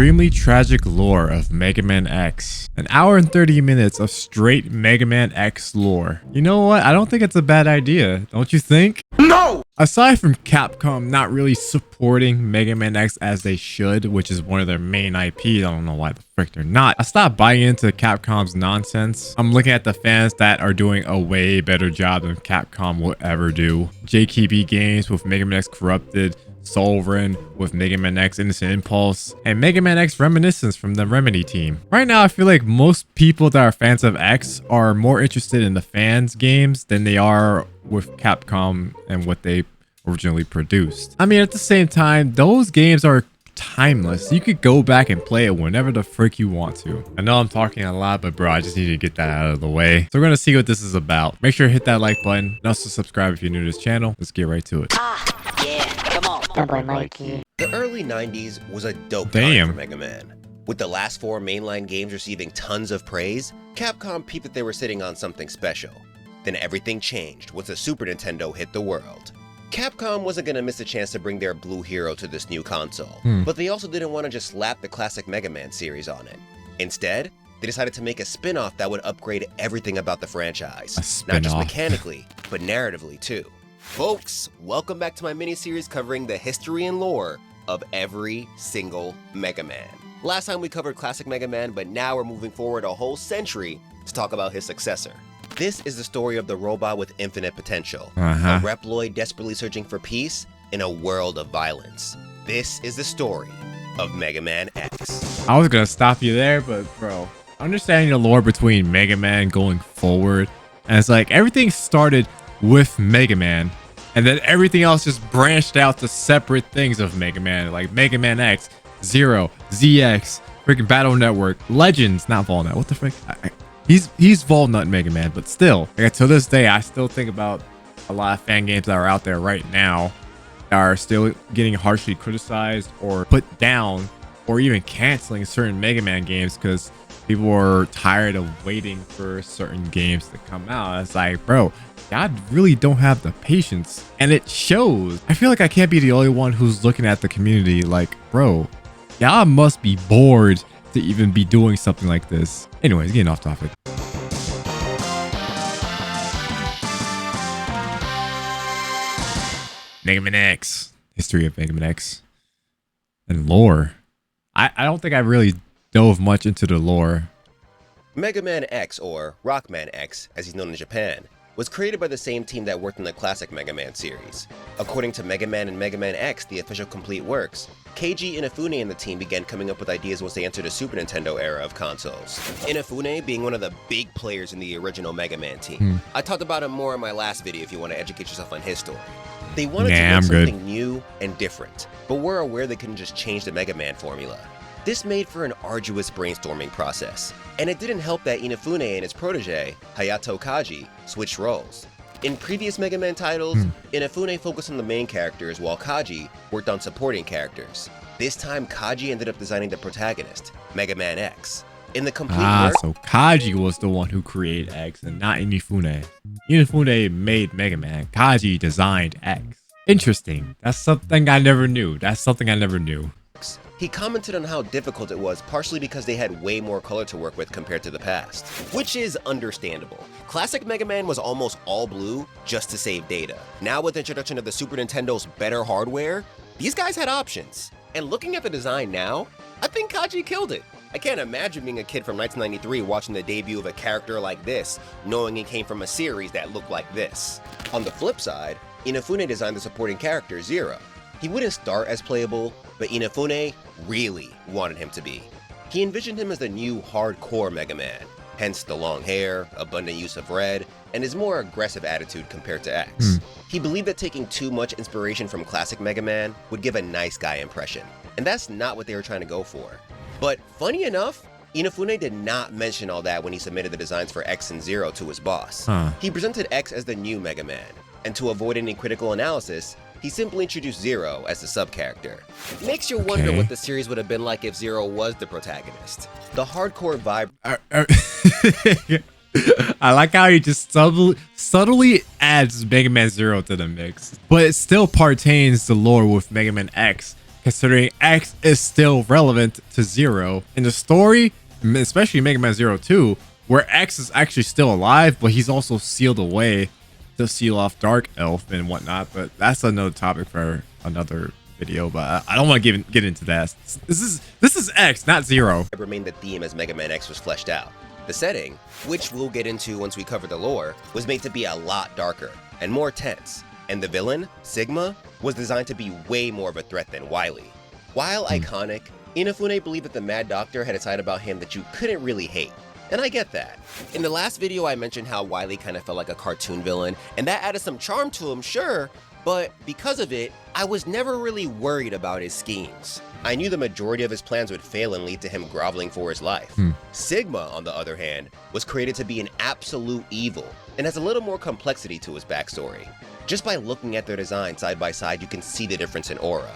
extremely tragic lore of Mega Man X. An hour and 30 minutes of straight Mega Man X lore. You know what? I don't think it's a bad idea. Don't you think? No! Aside from Capcom not really supporting Mega Man X as they should, which is one of their main IPs, I don't know why the frick they're not. I stopped buying into Capcom's nonsense. I'm looking at the fans that are doing a way better job than Capcom will ever do. JKB Games with Mega Man X Corrupted, Sovereign with Mega Man X Innocent Impulse, and Mega Man X Reminiscence from the Remedy team. Right now, I feel like most people that are fans of X are more interested in the fans games than they are with Capcom and what they originally produced. I mean, at the same time, those games are timeless. You could go back and play it whenever the frick you want to. I know I'm talking a lot, but bro, I just need to get that out of the way. So we're gonna see what this is about. Make sure to hit that like button and also subscribe if you're new to this channel. Let's get right to it. Yeah, come on. Dumboy Mikey. The early 90s was a dope time Damn. for Mega Man. With the last 4 mainline games receiving tons of praise, Capcom peeped that they were sitting on something special. Then everything changed once the Super Nintendo hit the world. Capcom wasn't going to miss a chance to bring their blue hero to this new console, but they also didn't want to just slap the classic Mega Man series on it. Instead, they decided to make a spin-off that would upgrade everything about the franchise, not just mechanically, but narratively too. Folks, welcome back to my mini-series covering the history and lore of every single Mega Man. Last time we covered classic Mega Man, but now we're moving forward a whole century to talk about his successor. This is the story of the robot with infinite potential, a Reploid desperately searching for peace in a world of violence. This is the story of Mega Man X. I was gonna stop you there, but bro, understanding the lore between Mega Man going forward, and it's like everything started with Mega Man, and then everything else just branched out to separate things of Mega Man, like Mega Man X, Zero, ZX, freaking Battle Network, Legends, not Volnut. What the frick? He's Volnut Mega Man, but still, like, to this day, I still think about a lot of fan games that are out there right now that are still getting harshly criticized or put down or even canceling certain Mega Man games because people are tired of waiting for certain games to come out. It's like, bro, y'all really don't have the patience, and it shows. I feel like I can't be the only one who's looking at the community like, bro, y'all must be bored to even be doing something like this. Anyways, getting off topic. Mega Man X. History of Mega Man X. And lore. I don't think I really dove much into the lore. Mega Man X, or Rockman X, as he's known in Japan, was created by the same team that worked on the classic Mega Man series. According to Mega Man and Mega Man X, the official complete works, Keiji Inafune and the team began coming up with ideas once they entered the Super Nintendo era of consoles. Inafune being one of the big players in the original Mega Man team. I talked about him more in my last video if you want to educate yourself on his story. They wanted to make something new and different, but were aware they couldn't just change the Mega Man formula. This made for an arduous brainstorming process, and it didn't help that Inafune and his protege, Hayato Kaji, switched roles. In previous Mega Man titles, Inafune focused on the main characters while Kaji worked on supporting characters. This time, Kaji ended up designing the protagonist, Mega Man X. In the complete work, so Kaji was the one who created X and not Inafune. Inafune made Mega Man. Kaji designed X. Interesting. That's something I never knew. he commented on how difficult it was, partially because they had way more color to work with compared to the past, which is understandable. Classic Mega Man was almost all blue just to save data. Now with the introduction of the Super Nintendo's better hardware, these guys had options. And looking at the design now, I think Kaji killed it. I can't imagine being a kid from 1993 watching the debut of a character like this, knowing it came from a series that looked like this. On the flip side, Inafune designed the supporting character, Zero. He wouldn't start as playable, but Inafune really wanted him to be. He envisioned him as the new hardcore Mega Man, hence the long hair, abundant use of red, and his more aggressive attitude compared to X. He believed that taking too much inspiration from classic Mega Man would give a nice guy impression, and that's not what they were trying to go for. But funny enough, Inafune did not mention all that when he submitted the designs for X and Zero to his boss. He presented X as the new Mega Man, and to avoid any critical analysis, he simply introduced Zero as the sub-character. Makes you wonder what the series would have been like if Zero was the protagonist. The hardcore vibe... I like how he just subtly adds Mega Man Zero to the mix, but it still pertains the lore with Mega Man X considering X is still relevant to Zero. In the story, especially Mega Man Zero 2, where X is actually still alive, but he's also sealed away to seal off Dark Elf and whatnot. But that's another topic for another video, but I don't want to get into that. This is X, not Zero. It remained the theme as Mega Man X was fleshed out. The setting, which we'll get into once we cover the lore, was made to be a lot darker and more tense. And the villain, Sigma, was designed to be way more of a threat than Wily. While iconic, Inafune believed that the Mad Doctor had a side about him that you couldn't really hate. And I get that. In the last video, I mentioned how Wily kind of felt like a cartoon villain, and that added some charm to him, sure, but because of it, I was never really worried about his schemes. I knew the majority of his plans would fail and lead to him groveling for his life. Sigma, on the other hand, was created to be an absolute evil, and has a little more complexity to his backstory. Just by looking at their design side by side, you can see the difference in aura.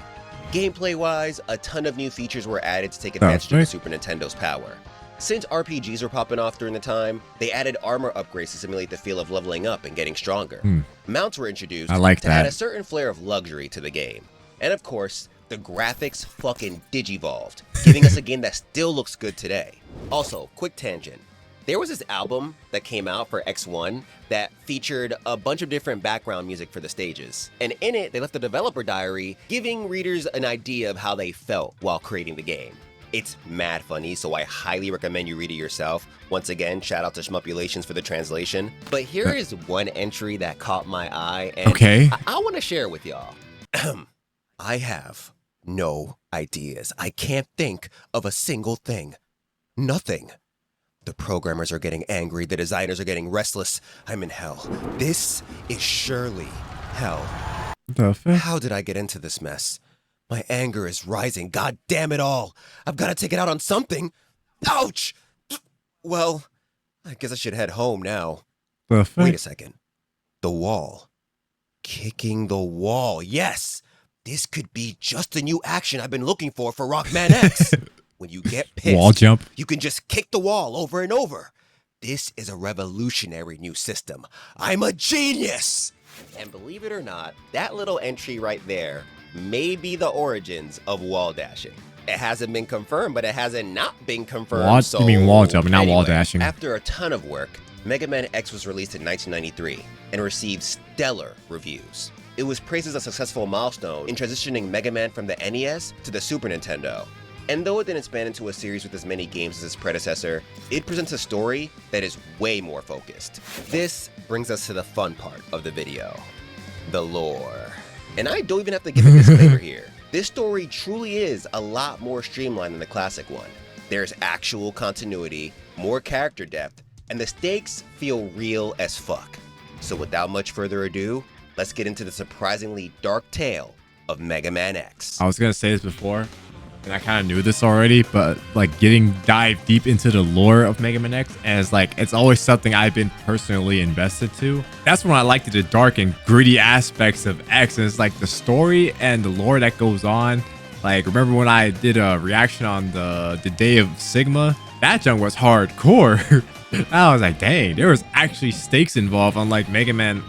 Gameplay-wise, a ton of new features were added to take advantage of the Super Nintendo's power. Since RPGs were popping off during the time, they added armor upgrades to simulate the feel of leveling up and getting stronger. Mounts were introduced to add a certain flair of luxury to the game. And of course, the graphics fucking digivolved, giving us a game that still looks good today. Also, quick tangent. There was this album that came out for X1 that featured a bunch of different background music for the stages. And in it, they left a developer diary giving readers an idea of how they felt while creating the game. It's mad funny, so I highly recommend you read it yourself. Once again, shout out to Shmupulations for the translation. But here is one entry that caught my eye, and I want to share it with y'all. I have no ideas. I can't think of a single thing. Nothing. The programmers are getting angry. The designers are getting restless. I'm in hell. This is surely hell. How did I get into this mess? My anger is rising. God damn it all. I've got to take it out on something. Ouch! Well, I guess I should head home now. Wait a second. The wall. Kicking the wall. Yes! This could be just the new action I've been looking for Rockman X. When you get pissed, wall jump. You can just kick the wall over and over. This is a revolutionary new system. I'm a genius! And believe it or not, that little entry right there may be the origins of wall dashing. It hasn't been confirmed, but it hasn't not been confirmed. You mean wall jumping, not wall dashing. After a ton of work, Mega Man X was released in 1993 and received stellar reviews. It was praised as a successful milestone in transitioning Mega Man from the NES to the Super Nintendo. And though it didn't span into a series with as many games as its predecessor, it presents a story that is way more focused. This brings us to the fun part of the video, the lore. And I don't even have to give a disclaimer here. This story truly is a lot more streamlined than the classic one. There's actual continuity, more character depth, and the stakes feel real as fuck. So without much further ado, let's get into the surprisingly dark tale of Mega Man X. I was gonna say this before, and I kind of knew this already, but like dive deep into the lore of Mega Man X, as like it's always something I've been personally invested to. That's when I liked the dark and gritty aspects of X, and it's like the story and the lore that goes on. Like, remember when I did a reaction on the day of Sigma? That junk was hardcore. I was like, dang, there was actually stakes involved, unlike Mega Man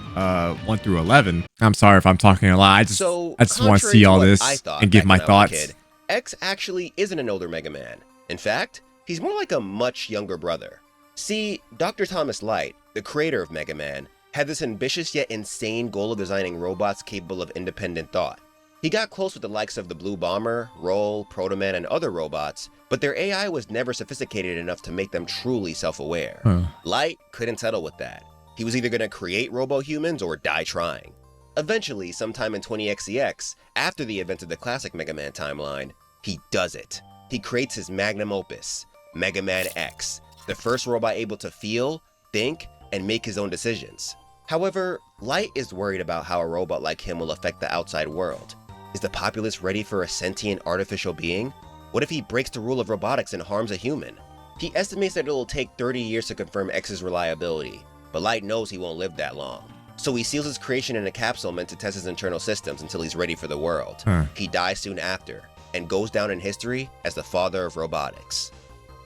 1 through 11. I'm sorry if I'm talking a lot. I just want to see all this and give my thoughts. X actually isn't an older Mega Man. In fact, he's more like a much younger brother. See, Dr. Thomas Light, the creator of Mega Man, had this ambitious yet insane goal of designing robots capable of independent thought. He got close with the likes of the Blue Bomber, Roll, Proto Man, and other robots, but their AI was never sophisticated enough to make them truly self-aware. Light couldn't settle with that. He was either going to create robo-humans or die trying. Eventually, sometime in 20XCX, after the events of the classic Mega Man timeline, he does it. He creates his magnum opus, Mega Man X, the first robot able to feel, think, and make his own decisions. However, Light is worried about how a robot like him will affect the outside world. Is the populace ready for a sentient artificial being? What if he breaks the rule of robotics and harms a human? He estimates that it will take 30 years to confirm X's reliability, but Light knows he won't live that long. So he seals his creation in a capsule meant to test his internal systems until he's ready for the world. He dies soon after, and goes down in history as the father of robotics.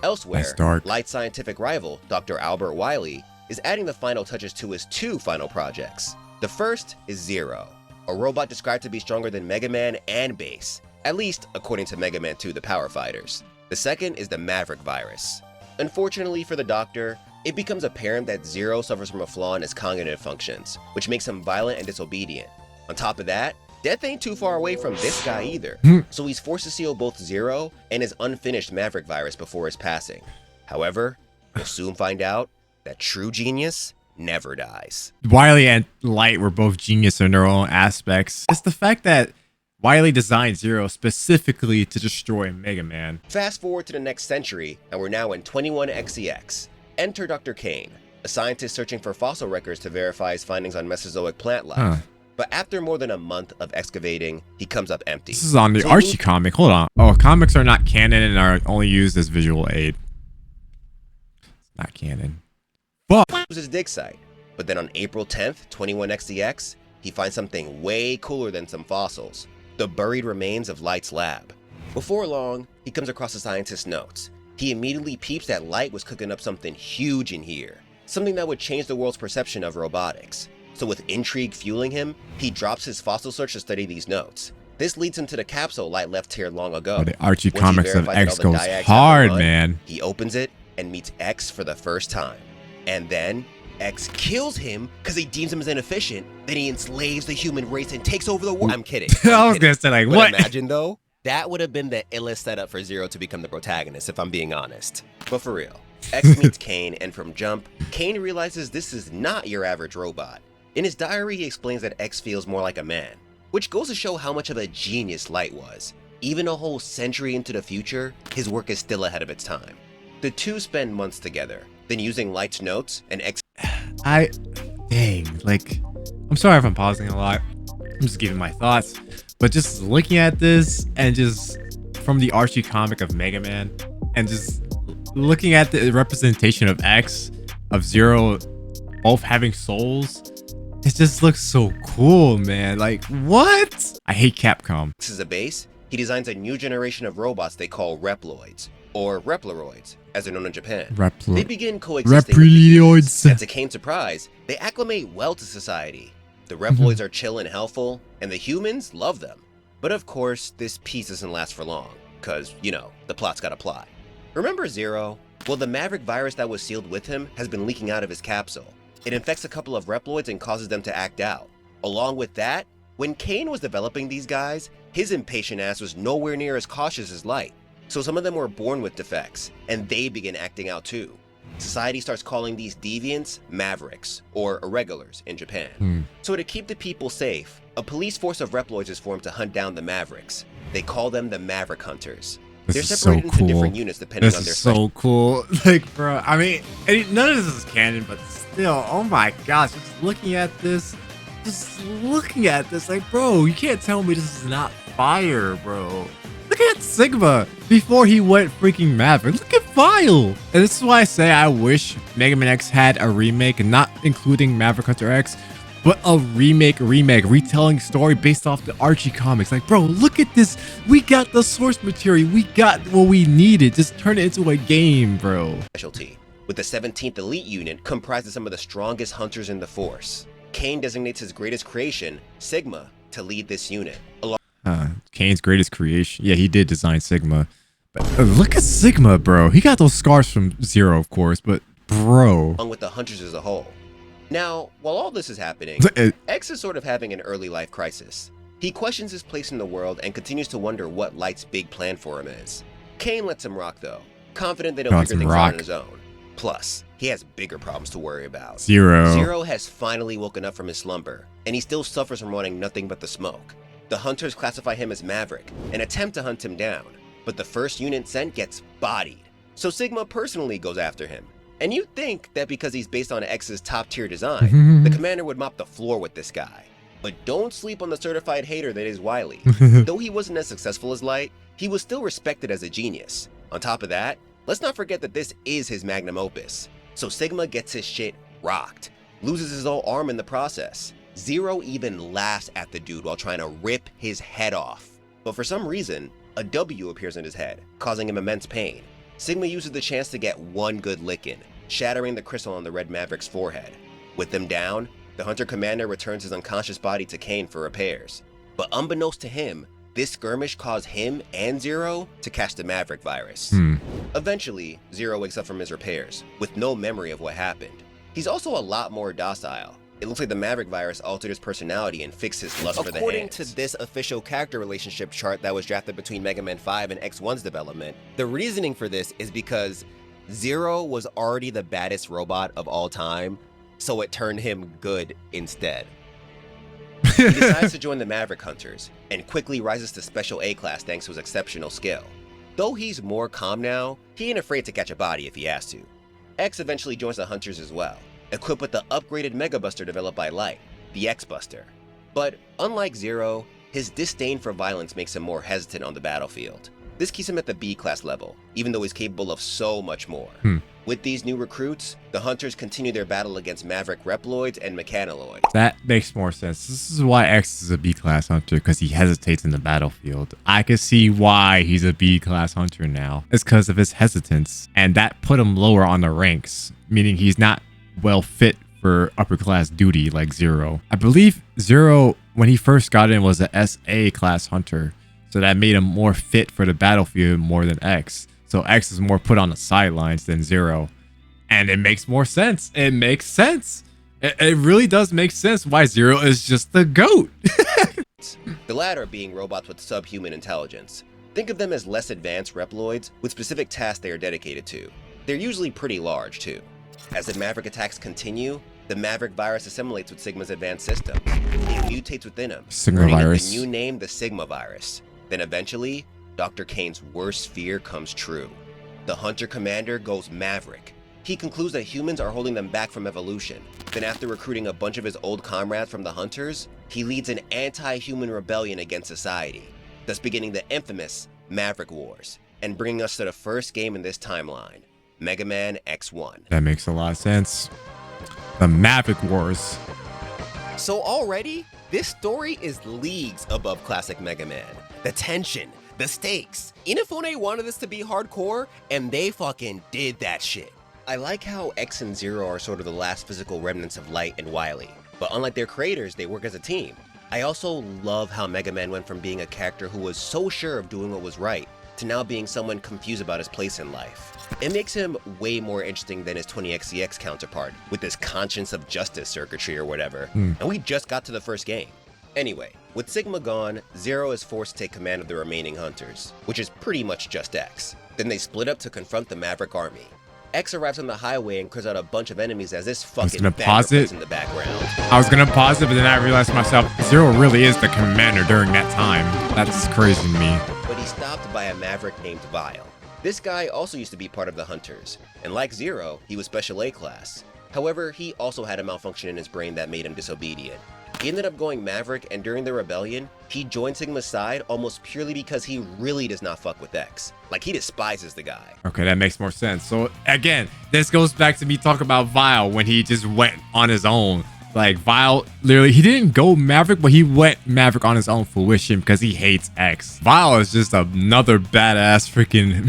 Elsewhere, Light's scientific rival, Dr. Albert Wily, is adding the final touches to his two final projects. The first is Zero, a robot described to be stronger than Mega Man and Bass, at least according to Mega Man 2 The Power Fighters. The second is the Maverick virus. Unfortunately for the Doctor, it becomes apparent that Zero suffers from a flaw in his cognitive functions, which makes him violent and disobedient. On top of that, death ain't too far away from this guy either, so he's forced to seal both Zero and his unfinished Maverick virus before his passing. However, we'll soon find out that true genius never dies. Wily and Light were both genius in their own aspects. It's the fact that Wily designed Zero specifically to destroy Mega Man. Fast forward to the next century, and we're now in 21XEX. Enter Dr. Kane, a scientist searching for fossil records to verify his findings on Mesozoic plant life. But after more than a month of excavating, he comes up empty. This is on the Archie comic. Hold on. Oh, comics are not canon and are only used as visual aid. It's not canon. Fuck. It was his dig site. But then on April 10th, 21XEX, he finds something way cooler than some fossils. The buried remains of Light's lab. Before long, he comes across the scientist's notes. He immediately peeps that Light was cooking up something huge in here. Something that would change the world's perception of robotics. So with intrigue fueling him, he drops his fossil search to study these notes. This leads him to the capsule Light left here long ago. Oh, the Archie Once comics of verified that X all the goes diags hard, have been run, man. He opens it and meets X for the first time. And then X kills him because he deems him as inefficient. Then he enslaves the human race and takes over the world. I'm kidding. I was gonna say, like, But what? imagine though, that would have been the illest setup for Zero to become the protagonist, if I'm being honest. But for real, X meets Kane, and from jump, Kane realizes this is not your average robot. In his diary, he explains that X feels more like a man, which goes to show how much of a genius Light was. Even a whole century into the future, his work is still ahead of its time. The two spend months together, then using Light's notes and X. Dang, like, I'm sorry if I'm pausing a lot. I'm just giving my thoughts. But just looking at this and just from the Archie comic of Mega Man and just looking at the representation of X, of Zero, both having souls, it just looks so cool, man. Like, what? I hate Capcom. This is a base. He designs a new generation of robots they call Reploids, or Reploids, as they're known in Japan. They begin coexisting with the humans, and to Kane's surprise, they acclimate well to society. The Reploids are chill and helpful, and the humans love them. But of course, this peace doesn't last for long, cause, you know, the plot's gotta plot. Remember Zero? Well, the Maverick virus that was sealed with him has been leaking out of his capsule. It infects a couple of Reploids and causes them to act out. Along with that, when Kane was developing these guys, his impatient ass was nowhere near as cautious as Light. So some of them were born with defects, and they begin acting out too. Society starts calling these deviants Mavericks, or irregulars in Japan. So to keep the people safe, a police force of Reploids is formed to hunt down the Mavericks. They call them the Maverick Hunters. They're separated into different units depending on their This is so cool. Like, bro, I mean, none of this is canon, but still, oh my gosh, just looking at this, like, bro, you can't tell me this is not fire, bro. Look at Sigma before he went freaking Maverick. Look at Vile. And this is why I say I wish Mega Man X had a remake, not including Maverick Hunter X, but a retelling story based off the Archie comics. Like, bro, look at this. We got the source material. We got what we needed. Just turn it into a game, bro. Specialty, with the 17th Elite Unit comprised of some of the strongest hunters in the force. Kane designates his greatest creation, Sigma, to lead this unit. Kane's greatest creation. Yeah, he did design Sigma. But look at Sigma, bro. He got those scars from Zero, of course, but bro. Along with the hunters as a whole. Now, while all this is happening, X is sort of having an early life crisis. He questions his place in the world and continues to wonder what Light's big plan for him is. Kane lets him rock though, confident that he'll figure things out on his own. Plus, he has bigger problems to worry about. Zero has finally woken up from his slumber, and he still suffers from wanting nothing but the smoke. The hunters classify him as Maverick and attempt to hunt him down, but the first unit sent gets bodied. So Sigma personally goes after him. And you'd think that because he's based on X's top tier design, the commander would mop the floor with this guy. But don't sleep on the certified hater that is Wily. Though he wasn't as successful as Light, he was still respected as a genius. On top of that, let's not forget that this is his magnum opus. So Sigma gets his shit rocked, loses his whole arm in the process. Zero even laughs at the dude while trying to rip his head off. But for some reason, a W appears in his head, causing him immense pain. Sigma uses the chance to get one good lick in, shattering the crystal on the Red Maverick's forehead. With them down, the Hunter Commander returns his unconscious body to Kane for repairs. But unbeknownst to him, This skirmish caused him and Zero to catch the Maverick virus. Eventually, Zero wakes up from his repairs, with no memory of what happened. He's also a lot more docile. It looks like the Maverick virus altered his personality and fixed his lust for the hands. According to this official character relationship chart that was drafted between Mega Man 5 and X1's development, the reasoning for this is because Zero was already the baddest robot of all time, so it turned him good instead. He decides to join the Maverick Hunters, and quickly rises to Special A class thanks to his exceptional skill. Though he's more calm now, he ain't afraid to catch a body if he has to. X eventually joins the Hunters as well, equipped with the upgraded Mega Buster developed by Light, the X-Buster. But unlike Zero, his disdain for violence makes him more hesitant on the battlefield. This keeps him at the B-class level, even though he's capable of so much more. With these new recruits, the Hunters continue their battle against Maverick Reploids and Mechanaloids. That makes more sense. This is why X is a B-class hunter, because he hesitates in the battlefield. I can see why he's a B-class hunter now. It's because of his hesitance, and that put him lower on the ranks, meaning he's not well fit for upper class duty like Zero. I believe Zero, when he first got in, was a SA class hunter, so that made him more fit for the battlefield more than X. So X is more put on the sidelines than Zero. And it makes more sense. It makes sense. It really does make sense why Zero is just the GOAT. The latter being robots with subhuman intelligence. Think of them as less advanced Reploids with specific tasks they are dedicated to. They're usually pretty large too. As the Maverick attacks continue, the Maverick virus assimilates with Sigma's advanced system. It mutates within him, Sigma earning virus. the new name, the Sigma virus. Then eventually, Dr. Kane's worst fear comes true. The Hunter Commander goes Maverick. He concludes that humans are holding them back from evolution. Then after recruiting a bunch of his old comrades from the Hunters, he leads an anti-human rebellion against society, thus beginning the infamous Maverick Wars, and bringing us to the first game in this timeline, Mega Man X1. That makes a lot of sense. The Maverick Wars. So already, this story is leagues above classic Mega Man. The tension, the stakes. Inafune wanted this to be hardcore, and they fucking did that shit. I like how X and Zero are sort of the last physical remnants of Light and Wily, but unlike their creators, they work as a team. I also love how Mega Man went from being a character who was so sure of doing what was right, to now being someone confused about his place in life. It makes him way more interesting than his 20xCX counterpart, with his conscience of justice circuitry or whatever, and we just got to the first game. Anyway, with Sigma gone, Zero is forced to take command of the remaining Hunters, which is pretty much just X. Then they split up to confront the Maverick army. X arrives on the highway and clears out a bunch of enemies as this fucking banner in the background. I was gonna pause it, but then I realized myself, Zero really is the commander during that time. That's crazy to me. But he's stopped by a Maverick named Vile. This guy also used to be part of the Hunters, and like Zero, he was Special A class. However, he also had a malfunction in his brain that made him disobedient. He ended up going Maverick, and during the rebellion, he joined Sigma's side almost purely because he really does not fuck with X. Like, he despises the guy. Okay, that makes more sense. So again, this goes back to me talking about Vile when he just went on his own. Like, Vile, literally, he didn't go Maverick, but he went Maverick on his own fruition because he hates X. Vile is just another badass freaking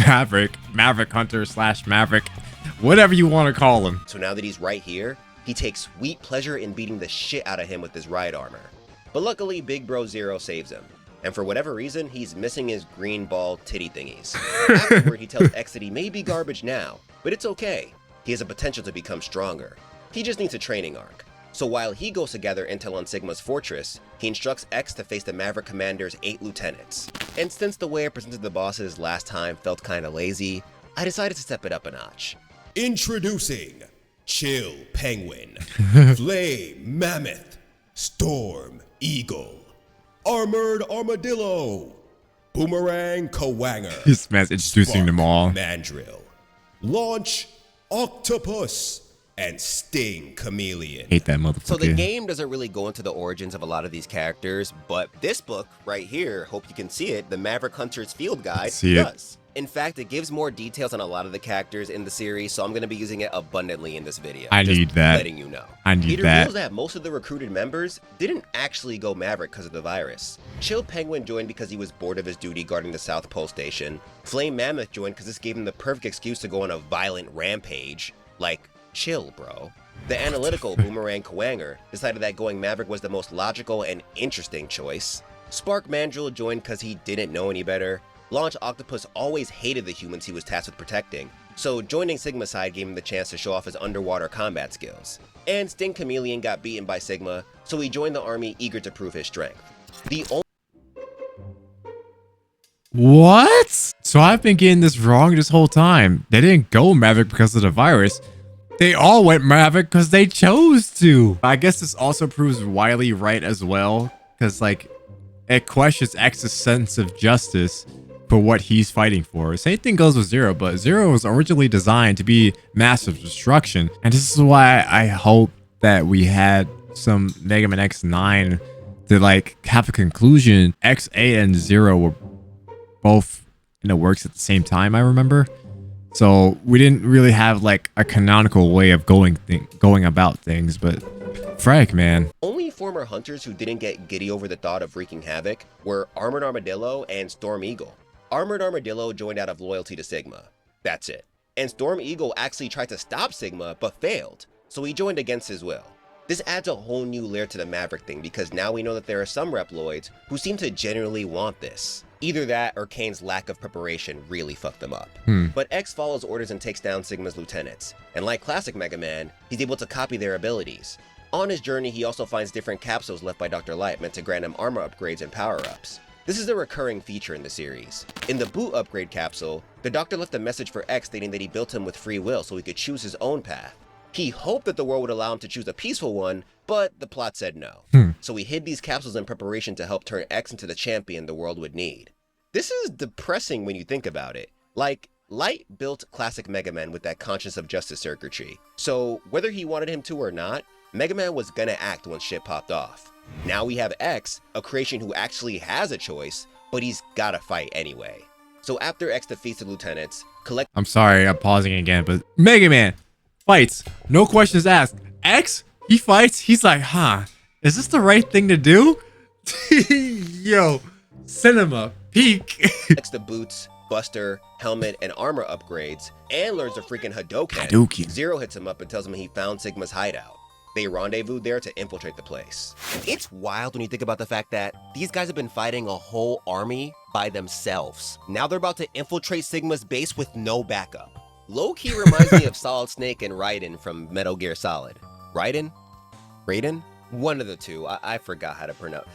Maverick Hunter / Maverick, whatever you want to call him. So now that he's right here, he takes sweet pleasure in beating the shit out of him with his ride armor. But luckily, Big Bro Zero saves him. And for whatever reason, he's missing his green ball titty thingies. Afterward, he tells X that he may be garbage now, but it's okay. He has a potential to become stronger. He just needs a training arc. So while he goes to gather intel on Sigma's fortress, he instructs X to face the Maverick Commander's 8 lieutenants. And since the way I presented the bosses last time felt kinda lazy, I decided to step it up a notch. Introducing Chill Penguin, Flame Mammoth, Storm Eagle, Armored Armadillo, Boomerang Kawanger, This man's introducing them all. Mandrill, Launch Octopus, and Sting Chameleon. Hate that motherfucker. So the game doesn't really go into the origins of a lot of these characters, but this book right here, hope you can see it, the Maverick Hunter's Field Guide does. In fact, it gives more details on a lot of the characters in the series, so I'm going to be using it abundantly in this video. I need that. Letting you know. I need it that. reveals that most of the recruited members didn't actually go Maverick because of the virus. Chill Penguin joined because he was bored of his duty guarding the South Pole Station. Flame Mammoth joined because this gave him the perfect excuse to go on a violent rampage. Like, chill, bro. The analytical Boomerang Kawanger decided that going Maverick was the most logical and interesting choice. Spark Mandrill joined because he didn't know any better. Launch Octopus always hated the humans he was tasked with protecting, so joining Sigma's side gave him the chance to show off his underwater combat skills. And Sting Chameleon got beaten by Sigma, so he joined the army eager to prove his strength. The only What? So I've been getting this wrong this whole time. They didn't go Maverick because of the virus. They all went Maverick because they chose to. I guess this also proves Wily right as well, because like it questions X's sense of justice for what he's fighting for. Same thing goes with Zero, but Zero was originally designed to be massive destruction. And this is why I hope that we had some Mega Man X9 to like have a conclusion. X8 and Zero were both in the works at the same time, I remember. So we didn't really have like a canonical way of going about things, but Frank, man. only former hunters who didn't get giddy over the thought of wreaking havoc were Armored Armadillo and Storm Eagle. Armored Armadillo joined out of loyalty to Sigma. That's it. And Storm Eagle actually tried to stop Sigma, but failed, so he joined against his will. This adds a whole new layer to the Maverick thing because now we know that there are some Reploids who seem to genuinely want this. Either that or Kane's lack of preparation really fucked them up. But X follows orders and takes down Sigma's lieutenants, and like classic Mega Man, he's able to copy their abilities. On his journey, he also finds different capsules left by Dr. Light meant to grant him armor upgrades and power-ups. This is a recurring feature in the series. In the boot upgrade capsule, the Doctor left a message for X stating that he built him with free will so he could choose his own path. He hoped that the world would allow him to choose a peaceful one, but the plot said no. So he hid these capsules in preparation to help turn X into the champion the world would need. This is depressing when you think about it. Like, Light built classic Mega Man with that conscience of justice circuitry, so whether he wanted him to or not, Mega Man was gonna act once shit popped off. Now we have X, a creation who actually has a choice, but he's gotta fight anyway. So after X defeats the lieutenants, I'm sorry, I'm pausing again, but Mega Man fights, no questions asked. X, he fights, he's like, is this the right thing to do? Yo, cinema, peak. collects the boots, buster, helmet, and armor upgrades, and learns the freaking Hadouken. Zero hits him up and tells him he found Sigma's hideout. They rendezvous there to infiltrate the place. It's wild when you think about the fact that these guys have been fighting a whole army by themselves. Now they're about to infiltrate Sigma's base with no backup. Low-key reminds me of Solid Snake and Raiden from Metal Gear Solid. Raiden? One of the two. I forgot how to pronounce.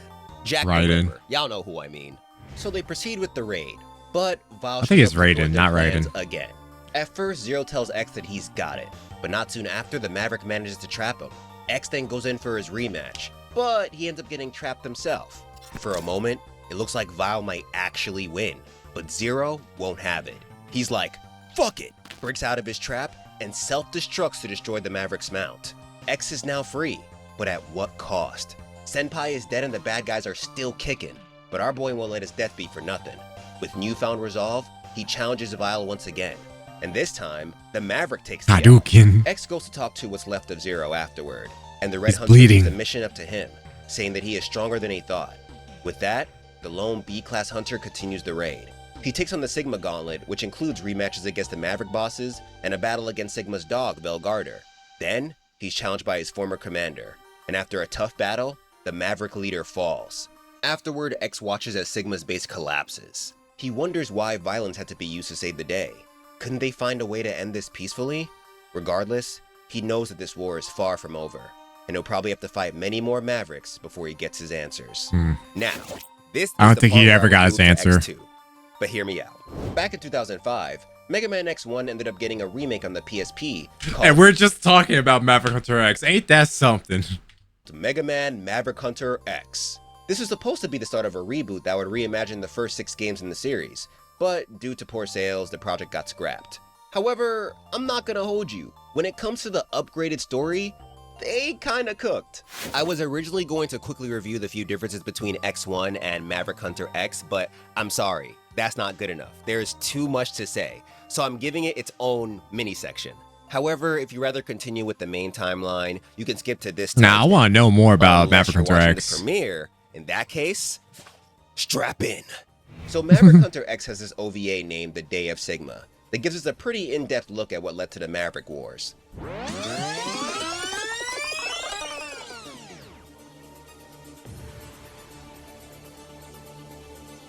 Jack Raiden. Ripper. Y'all know who I mean. So they proceed with the raid, but Val I think it's shows up to Raiden, thwart their not plans Raiden. again. At first, Zero tells X that he's got it, but not soon after, the Maverick manages to trap him. X then goes in for his rematch, but he ends up getting trapped himself. For a moment, it looks like Vile might actually win, but Zero won't have it. He's like, fuck it, breaks out of his trap and self-destructs to destroy the Maverick's mount. X is now free, but at what cost? Senpai is dead and the bad guys are still kicking, but our boy won't let his death be for nothing. With newfound resolve, he challenges Vile once again, and this time, the Maverick takes the L. Hadouken. X goes to talk to what's left of Zero afterward, and the Red He's Hunter bleeding. gives the mission up to him, saying that he is stronger than he thought. With that, the lone B-class hunter continues the raid. He takes on the Sigma Gauntlet, which includes rematches against the Maverick bosses and a battle against Sigma's dog, Velgarder. Then, he's challenged by his former commander, and after a tough battle, the Maverick leader falls. Afterward, X watches as Sigma's base collapses. He wonders why violence had to be used to save the day. Couldn't they find a way to end this peacefully? Regardless, he knows that this war is far from over, and he'll probably have to fight many more Mavericks before he gets his answers. Now, this I don't is the think he part where ever I got would his move to answer. X2. But hear me out. Back in 2005, Mega Man X1 ended up getting a remake on the PSP called And we're just talking about Maverick Hunter X. Ain't that something? Mega Man Maverick Hunter X. This was supposed to be the start of a reboot that would reimagine the first 6 games in the series, but due to poor sales, the project got scrapped. However, I'm not gonna hold you. When it comes to the upgraded story, they kinda cooked. I was originally going to quickly review the few differences between X1 and Maverick Hunter X, but I'm sorry, that's not good enough. There's too much to say, so I'm giving it its own mini section. However, if you rather continue with the main timeline, you can skip to this time. Nah, I want to know more about Unless Maverick you're Hunter watching X. the premiere, in that case, strap in. So Maverick Hunter X has this OVA named The Day of Sigma that gives us a pretty in-depth look at what led to the Maverick Wars.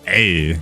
Hey,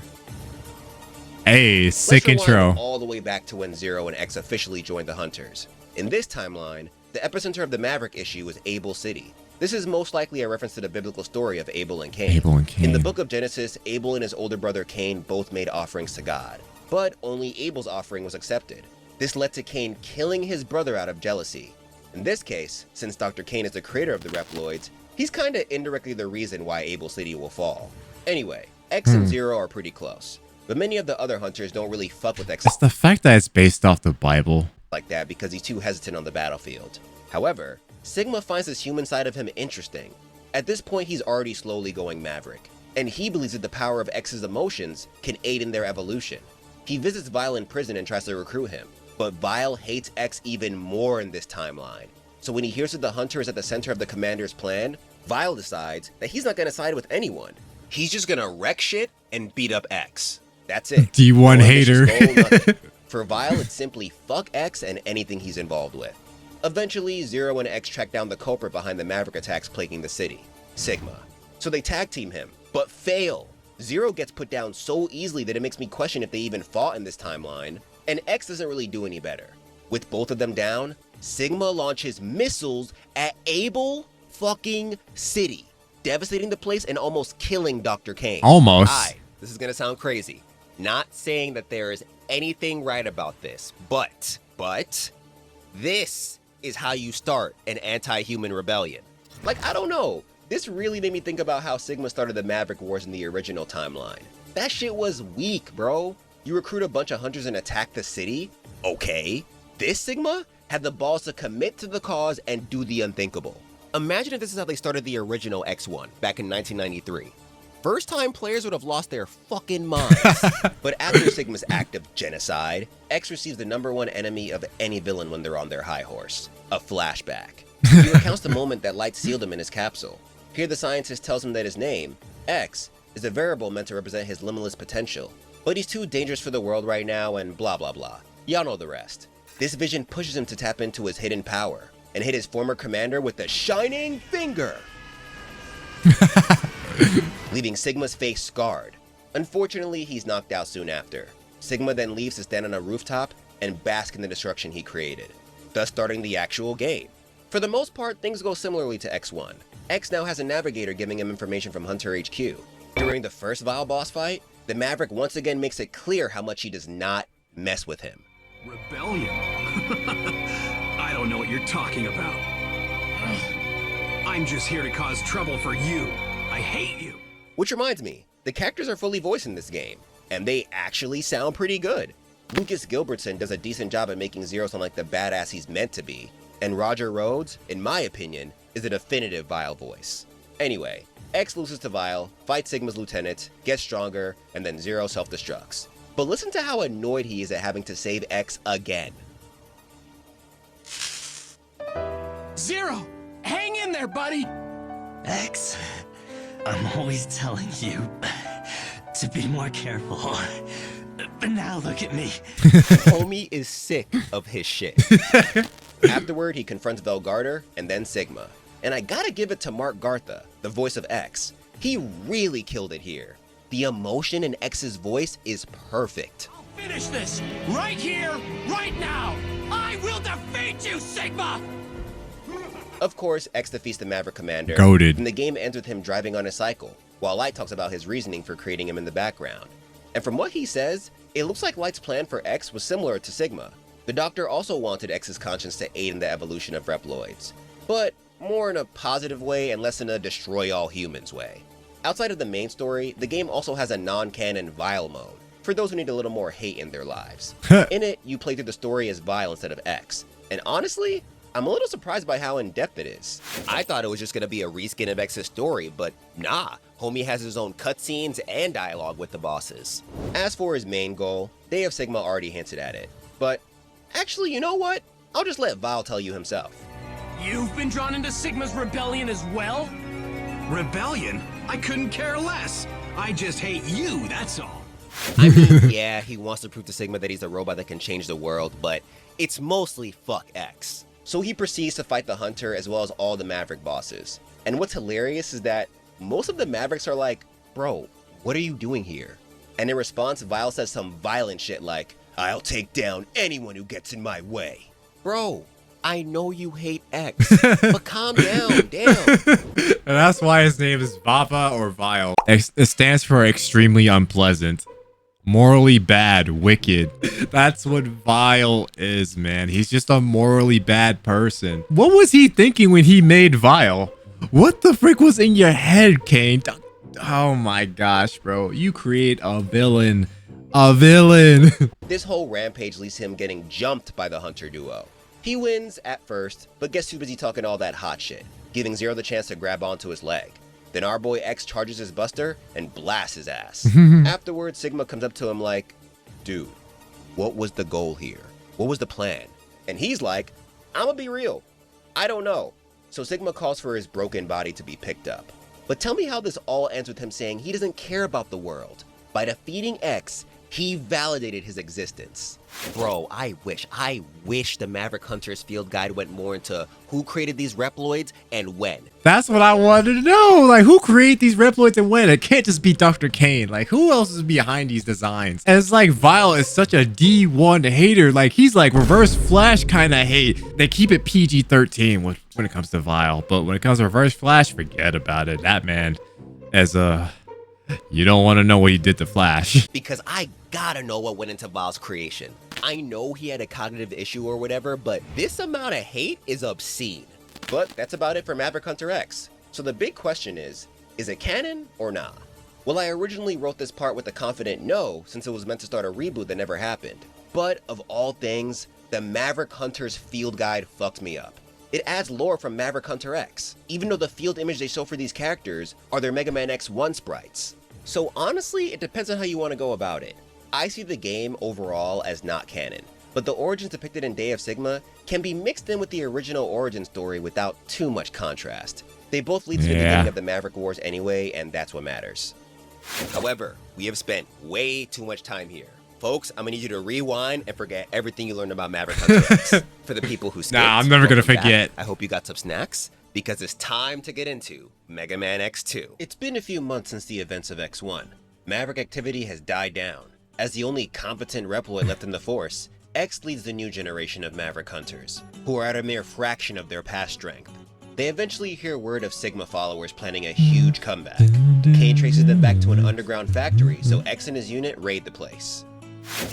Let's sick rewind intro. all the way back to when Zero and X officially joined the Hunters. In this timeline, the epicenter of the Maverick issue was Abel City. This is most likely a reference to the biblical story of Abel and Cain. Abel and Cain. In the book of Genesis, Abel and his older brother Cain both made offerings to God, but only Abel's offering was accepted. This led to Cain killing his brother out of jealousy. In this case, since Dr. Cain is the creator of the Reploids, he's kinda indirectly the reason why Abel City will fall. Anyway, X and Zero are pretty close, but many of the other Hunters don't really fuck with X It's the fact that it's based off the Bible. like that because he's too hesitant on the battlefield. However, Sigma finds this human side of him interesting. At this point, he's already slowly going Maverick, and he believes that the power of X's emotions can aid in their evolution. He visits Vile in prison and tries to recruit him, but Vile hates X even more in this timeline. So when he hears that the Hunter is at the center of the Commander's plan, Vile decides that he's not gonna side with anyone. He's just gonna wreck shit and beat up X. That's it. D1 No ambitious hater. goal, nothing. For Vile, it's simply fuck X and anything he's involved with. Eventually, Zero and X track down the culprit behind the Maverick attacks plaguing the city, Sigma. So they tag team him, but fail. Zero gets put down so easily that it makes me question if they even fought in this timeline, and X doesn't really do any better. With both of them down, Sigma launches missiles at Abel fucking City, devastating the place and almost killing Dr. Cain. Almost. This is gonna sound crazy. Not saying that there is anything right about this, but this is how you start an anti-human rebellion. Like, I don't know. This really made me think about how Sigma started the Maverick Wars in the original timeline. That shit was weak, bro. You recruit a bunch of hunters and attack the city? Okay. This Sigma had the balls to commit to the cause and do the unthinkable. Imagine if this is how they started the original X1 back in 1993. First time players would have lost their fucking minds. But after Sigma's act of genocide, X receives the #1 enemy of any villain when they're on their high horse, a flashback. He recounts the moment that Light sealed him in his capsule. Here the scientist tells him that his name, X, is a variable meant to represent his limitless potential. But he's too dangerous for the world right now and blah blah blah. Y'all know the rest. This vision pushes him to tap into his hidden power and hit his former commander with the shining finger. Leaving Sigma's face scarred. Unfortunately, he's knocked out soon after. Sigma then leaves to stand on a rooftop and bask in the destruction he created, thus starting the actual game. For the most part, things go similarly to X1. X now has a navigator giving him information from Hunter HQ. During the first Vile boss fight, the Maverick once again makes it clear how much he does not mess with him. Rebellion? I don't know what you're talking about. I'm just here to cause trouble for you. I hate you. Which reminds me, the characters are fully voiced in this game, and they actually sound pretty good. Lucas Gilbertson does a decent job at making Zero sound like the badass he's meant to be, and Roger Rhodes, in my opinion, is a definitive Vile voice. Anyway, X loses to Vile, fights Sigma's lieutenant, gets stronger, and then Zero self-destructs. But listen to how annoyed he is at having to save X again. Zero! Hang in there, buddy! X, I'm always telling you to be more careful. But now look at me. Homie is sick of his shit. Afterward, he confronts Velgarder and then Sigma. And I gotta give it to Mark Gartha, the voice of X. He really killed it here. The emotion in X's voice is perfect. I'll finish this right here, right now! I will defeat you, Sigma! Of course, X defeats the Maverick commander, Goated. and the game ends with him driving on a cycle, while Light talks about his reasoning for creating him in the background. And from what he says, it looks like Light's plan for X was similar to Sigma. The Doctor also wanted X's conscience to aid in the evolution of Reploids, but more in a positive way and less in a destroy all humans way. Outside of the main story, the game also has a non-canon Vile mode, for those who need a little more hate in their lives. In it, you play through the story as Vile instead of X, and honestly, I'm a little surprised by how in-depth it is. I thought it was just gonna be a reskin of X's story, but nah, homie has his own cutscenes and dialogue with the bosses. As for his main goal, Day of Sigma already hinted at it, but actually, you know what? I'll just let Vile tell you himself. You've been drawn into Sigma's rebellion as well? Rebellion? I couldn't care less. I just hate you, that's all. I mean, yeah, he wants to prove to Sigma that he's a robot that can change the world, but it's mostly fuck X. So he proceeds to fight the Hunter as well as all the Maverick bosses. And what's hilarious is that most of the Mavericks are like, bro, what are you doing here? And in response, Vile says some violent shit like, I'll take down anyone who gets in my way. Bro, I know you hate X, but calm down, damn. And that's why his name is Vava or Vile. It stands for extremely unpleasant, morally bad, wicked. That's what Vile is, man. He's just a morally bad person. What was he thinking when he made Vile? What the frick was in your head, Kane? Oh my gosh, bro. You create a villain. A villain. This whole rampage leaves him getting jumped by the Hunter duo. He wins at first, but gets too busy talking all that hot shit, giving Zero the chance to grab onto his leg. Then our boy X charges his buster and blasts his ass. Afterwards, Sigma comes up to him like, dude, what was the goal here? What was the plan? And he's like, I'ma be real, I don't know. So Sigma calls for his broken body to be picked up. But tell me how this all ends with him saying he doesn't care about the world. By defeating X, he validated his existence. Bro, I wish the Maverick Hunter's field guide went more into who created these Reploids and when. That's what I wanted to know. Like, who created these Reploids and when? It can't just be Dr. Kane. Like, who else is behind these designs? And it's like Vile is such a D1 hater. Like, he's like Reverse Flash kind of hate. They keep it PG-13 when it comes to Vile. But when it comes to Reverse Flash, forget about it. That man is you don't want to know what he did to Flash. Because I gotta know what went into Vile's creation. I know he had a cognitive issue or whatever, but this amount of hate is obscene. But that's about it for Maverick Hunter X. So the big question is it canon or not? Well, I originally wrote this part with a confident no, since it was meant to start a reboot that never happened. But of all things, the Maverick Hunter's field guide fucked me up. It adds lore from Maverick Hunter X, even though the field image they show for these characters are their Mega Man X1 sprites. So honestly, it depends on how you want to go about it. I see the game overall as not canon, but the origins depicted in Day of Sigma can be mixed in with the original origin story without too much contrast. They both lead to the beginning of the Maverick Wars anyway, and that's what matters. However, we have spent way too much time here. Folks, I'm gonna need you to rewind and forget everything you learned about Maverick Hunter X. For the people who skipped, nah, I'm never gonna welcome forget. back. I hope you got some snacks, because it's time to get into Mega Man X2. It's been a few months since the events of X1. Maverick activity has died down. As the only competent Reploid left in the Force, X leads the new generation of Maverick Hunters, who are at a mere fraction of their past strength. They eventually hear word of Sigma followers planning a huge comeback. Kane traces them back to an underground factory, so X and his unit raid the place.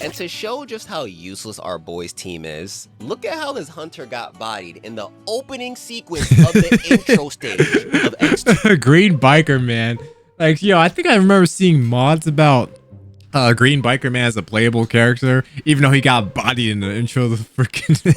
And to show just how useless our boys' team is, look at how this Hunter got bodied in the opening sequence of the intro stage of X2. Green Biker Man. Like, yo, I think I remember seeing mods about Green Biker Man as a playable character, even though he got bodied in the intro of the freaking...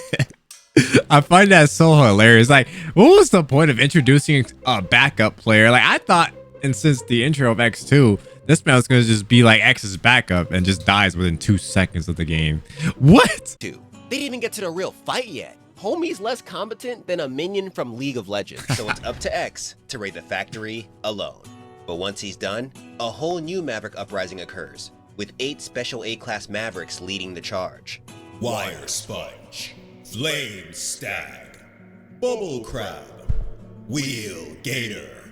I find that so hilarious. Like, what was the point of introducing a backup player? Like, I thought, and since the intro of X2, this man was gonna just be like X's backup and just dies within 2 seconds of the game. What? They didn't even get to the real fight yet. Homie's less competent than a minion from League of Legends, so it's up to X to raid the factory alone. But once he's done, a whole new Maverick uprising occurs, with 8 Special A-class Mavericks leading the charge. Wire Sponge, Flame Stag, Bubble Crab, Wheel Gator,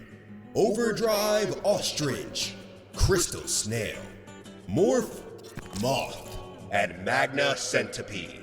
Overdrive Ostrich, Crystal Snail, Morph Moth, and Magna Centipede.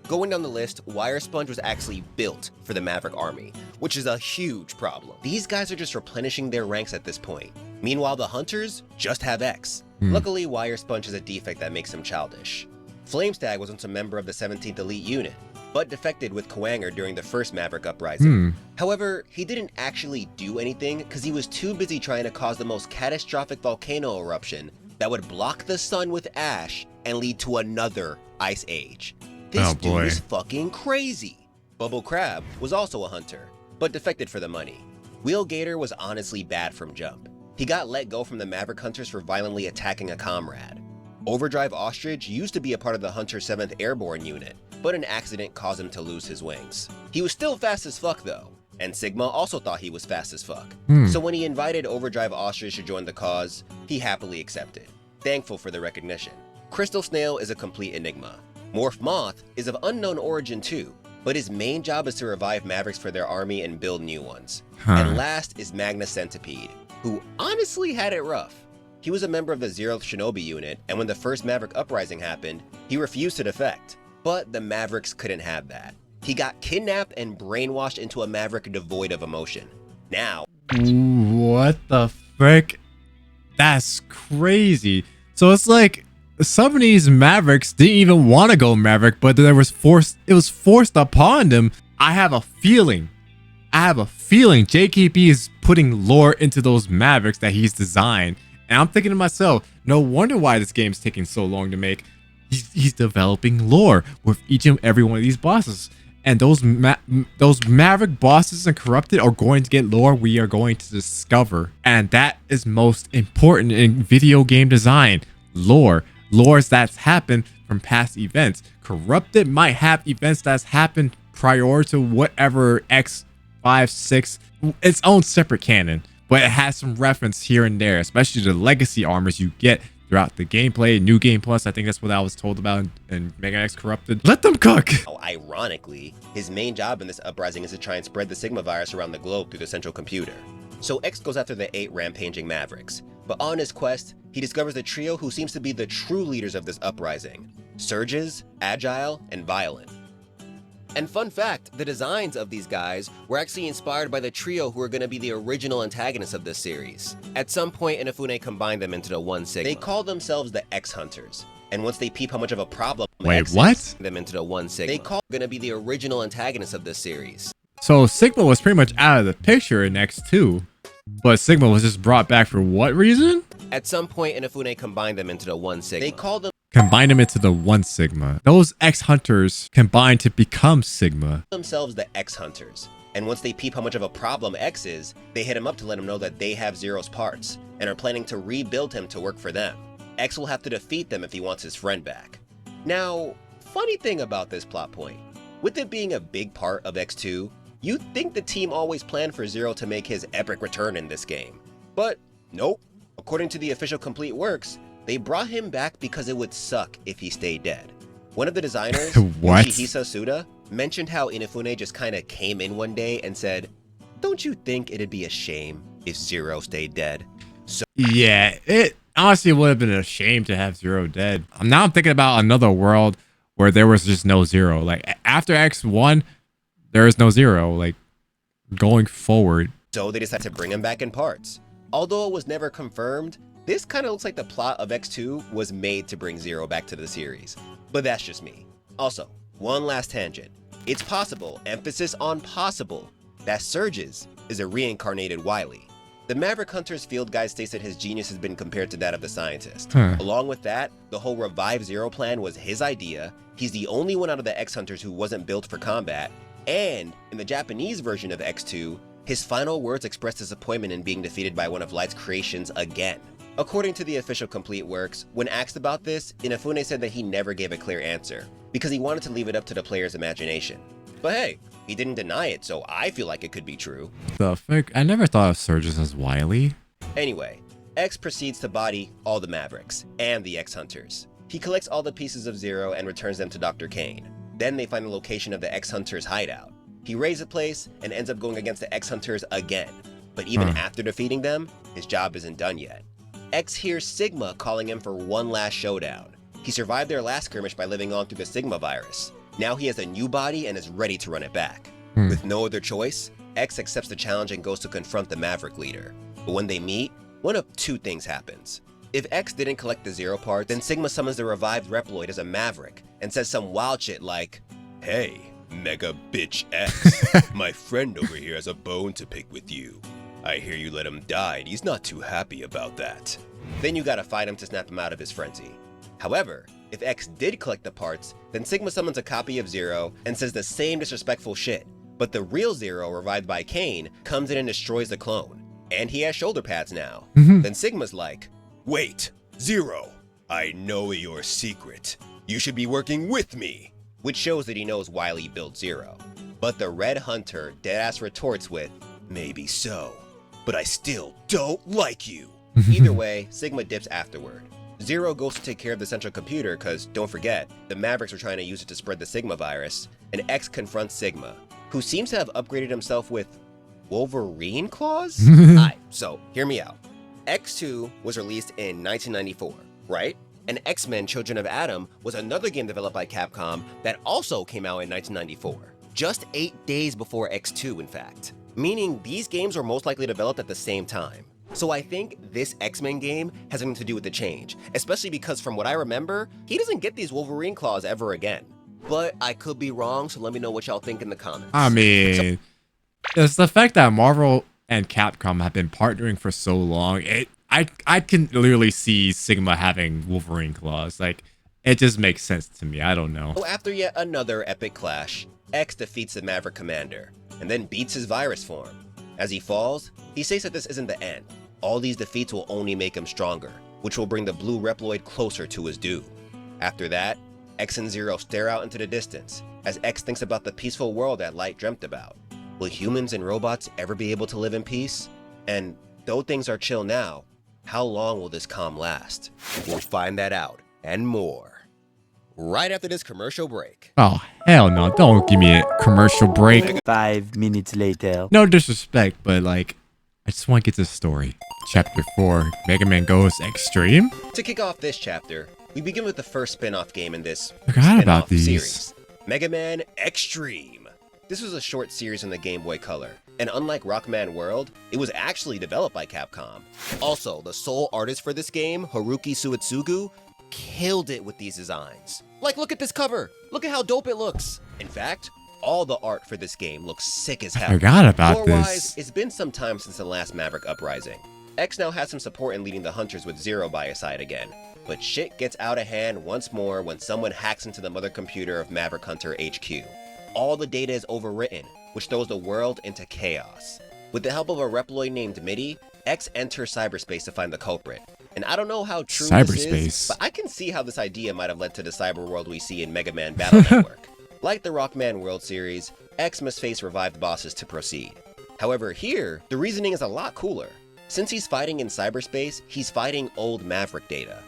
Going down the list, Wire Sponge was actually built for the Maverick army, which is a huge problem. These guys are just replenishing their ranks at this point. Meanwhile, the Hunters just have X. Luckily, Wire Sponge is a defect that makes him childish. Flamestag was once a member of the 17th Elite Unit, but defected with Koanger during the first Maverick uprising. However, he didn't actually do anything because he was too busy trying to cause the most catastrophic volcano eruption that would block the sun with ash and lead to another ice age. This dude is fucking crazy. Bubble Crab was also a hunter, but defected for the money. Wheel Gator was honestly bad from jump. He got let go from the Maverick Hunters for violently attacking a comrade. Overdrive Ostrich used to be a part of the Hunter 7th Airborne unit, but an accident caused him to lose his wings. He was still fast as fuck though, and Sigma also thought he was fast as fuck. So when he invited Overdrive Ostrich to join the cause, he happily accepted, thankful for the recognition. Crystal Snail is a complete enigma. Morph Moth is of unknown origin too, but his main job is to revive Mavericks for their army and build new ones. And last is Magna Centipede, who honestly had it rough. He was a member of the 0th Shinobi unit, and when the first Maverick uprising happened, he refused to defect. But the Mavericks couldn't have that. He got kidnapped and brainwashed into a Maverick devoid of emotion. Now, what the frick? That's crazy. So it's like some of these Mavericks didn't even want to go Maverick, but it was forced upon them. I have a feeling JKB is putting lore into those Mavericks that he's designed. And I'm thinking to myself, no wonder why this game's taking so long to make. He's developing lore with each and every one of these bosses. And those Maverick bosses and Corrupted are going to get lore we are going to discover. And that is most important in video game design. Lore. Lores that's happened from past events. Corrupted might have events that's happened prior to whatever X5, 6, its own separate canon. But it has some reference here and there, especially the legacy armors you get throughout the gameplay. New Game Plus, I think that's what I was told about in Mega X Corrupted. Let them cook! Ironically, his main job in this uprising is to try and spread the Sigma virus around the globe through the central computer. So X goes after the 8 rampaging Mavericks. But on his quest, he discovers a trio who seems to be the true leaders of this uprising: Surges, Agile, and Violent. And fun fact, the designs of these guys were actually inspired by the trio who are going to be the original antagonists of this series. At some point, Inafune combined them into the one Sigma. They call themselves the X Hunters. And once they peep how much of a problem X is, them into the one Sigma. They call going to be the original antagonists of this series. So Sigma was pretty much out of the picture in X2, but Sigma was just brought back for what reason? At some point, Inafune combined them into the one Sigma. They call them Combine them into the one Sigma. Those X Hunters combined to become Sigma. Themselves the X Hunters. And once they peep how much of a problem X is, they hit him up to let him know that they have Zero's parts and are planning to rebuild him to work for them. X will have to defeat them if he wants his friend back. Now, funny thing about this plot point, with it being a big part of X2, you'd think the team always planned for Zero to make his epic return in this game. But nope. According to the official complete works, they brought him back because it would suck if he stayed dead. One of the designers, Yoshihisa Suda, mentioned how Inafune just kinda came in one day and said, "Don't you think it'd be a shame if Zero stayed dead?" So yeah, it honestly would have been a shame to have Zero dead. Now I'm thinking about another world where there was just no Zero. Like after X1, there is no Zero, like going forward. So they decided to bring him back in parts. Although it was never confirmed, this kind of looks like the plot of X2 was made to bring Zero back to the series. But that's just me. Also, one last tangent. It's possible, emphasis on possible, that Surges is a reincarnated Wily. The Maverick Hunter's field guide states that his genius has been compared to that of the scientist. Along with that, the whole Revive Zero plan was his idea. He's the only one out of the X Hunters who wasn't built for combat. And in the Japanese version of X2, his final words expressed disappointment in being defeated by one of Light's creations again. According to the official complete works, when asked about this, Inafune said that he never gave a clear answer, because he wanted to leave it up to the player's imagination. But hey, he didn't deny it, so I feel like it could be true. The frick? I never thought of Surges as Wily. Anyway, X proceeds to body all the Mavericks, and the X Hunters. He collects all the pieces of Zero and returns them to Dr. Kane. Then they find the location of the X Hunters' hideout. He raids the place and ends up going against the X Hunters again. But even after defeating them, his job isn't done yet. X hears Sigma calling him for one last showdown. He survived their last skirmish by living on through the Sigma virus. Now he has a new body and is ready to run it back. With no other choice, X accepts the challenge and goes to confront the Maverick leader. But when they meet, one of two things happens. If X didn't collect the Zero parts, then Sigma summons the revived Reploid as a Maverick and says some wild shit like, "Hey, Mega Bitch X, my friend over here has a bone to pick with you. I hear you let him die and he's not too happy about that." Then you gotta fight him to snap him out of his frenzy. However, if X did collect the parts, then Sigma summons a copy of Zero and says the same disrespectful shit. But the real Zero, revived by Kane, comes in and destroys the clone. And he has shoulder pads now. Then Sigma's like, "Wait, Zero, I know your secret. You should be working with me." Which shows that he knows Wily built Zero. But the Red Hunter deadass retorts with, "Maybe so, but I still don't like you." Either way, Sigma dips afterward. Zero goes to take care of the central computer because, don't forget, the Mavericks are trying to use it to spread the Sigma virus, and X confronts Sigma, who seems to have upgraded himself with Wolverine claws? Alright, so hear me out. X2 was released in 1994, right? And X-Men Children of Adam was another game developed by Capcom that also came out in 1994. Just 8 days before X2, in fact. Meaning these games were most likely developed at the same time. So I think this X-Men game has something to do with the change, especially because from what I remember, he doesn't get these Wolverine claws ever again. But I could be wrong, so let me know what y'all think in the comments. I mean, it's the fact that Marvel and Capcom have been partnering for so long. I can literally see Sigma having Wolverine claws. Like, it just makes sense to me. I don't know. So after yet another epic clash, X defeats the Maverick Commander, and then beats his virus form. As he falls, he states that this isn't the end. All these defeats will only make him stronger, which will bring the blue Reploid closer to his doom. After that, X and Zero stare out into the distance, as X thinks about the peaceful world that Light dreamt about. Will humans and robots ever be able to live in peace? And though things are chill now, how long will this calm last? We'll find that out, and more, right after this commercial break. Oh, hell no. Don't give me a commercial break. 5 minutes later. No disrespect, but like, I just want to get to the story. Chapter 4, Mega Man Goes Extreme? To kick off this chapter, we begin with the first spin-off game in this Forgot about spin-off these. series, Mega Man Xtreme. This was a short series on the Game Boy Color, and unlike Rockman World, it was actually developed by Capcom. Also, the sole artist for this game, Haruki Suetsugu, killed it with these designs. Like, look at this cover! Look at how dope it looks! In fact, all the art for this game looks sick as hell. I forgot about Lore-wise, this. it's been some time since the last Maverick Uprising. X now has some support in leading the Hunters with Zero by his side again, but shit gets out of hand once more when someone hacks into the mother computer of Maverick Hunter HQ. All the data is overwritten, which throws the world into chaos. With the help of a Reploid named Mitty, X enters cyberspace to find the culprit. And I don't know how true this is, Cyberspace. but I can see how this idea might have led to the cyber world we see in Mega Man Battle Network. Like the Rockman World series, X must face revived bosses to proceed. However, here, the reasoning is a lot cooler. Since he's fighting in cyberspace, he's fighting old Maverick data.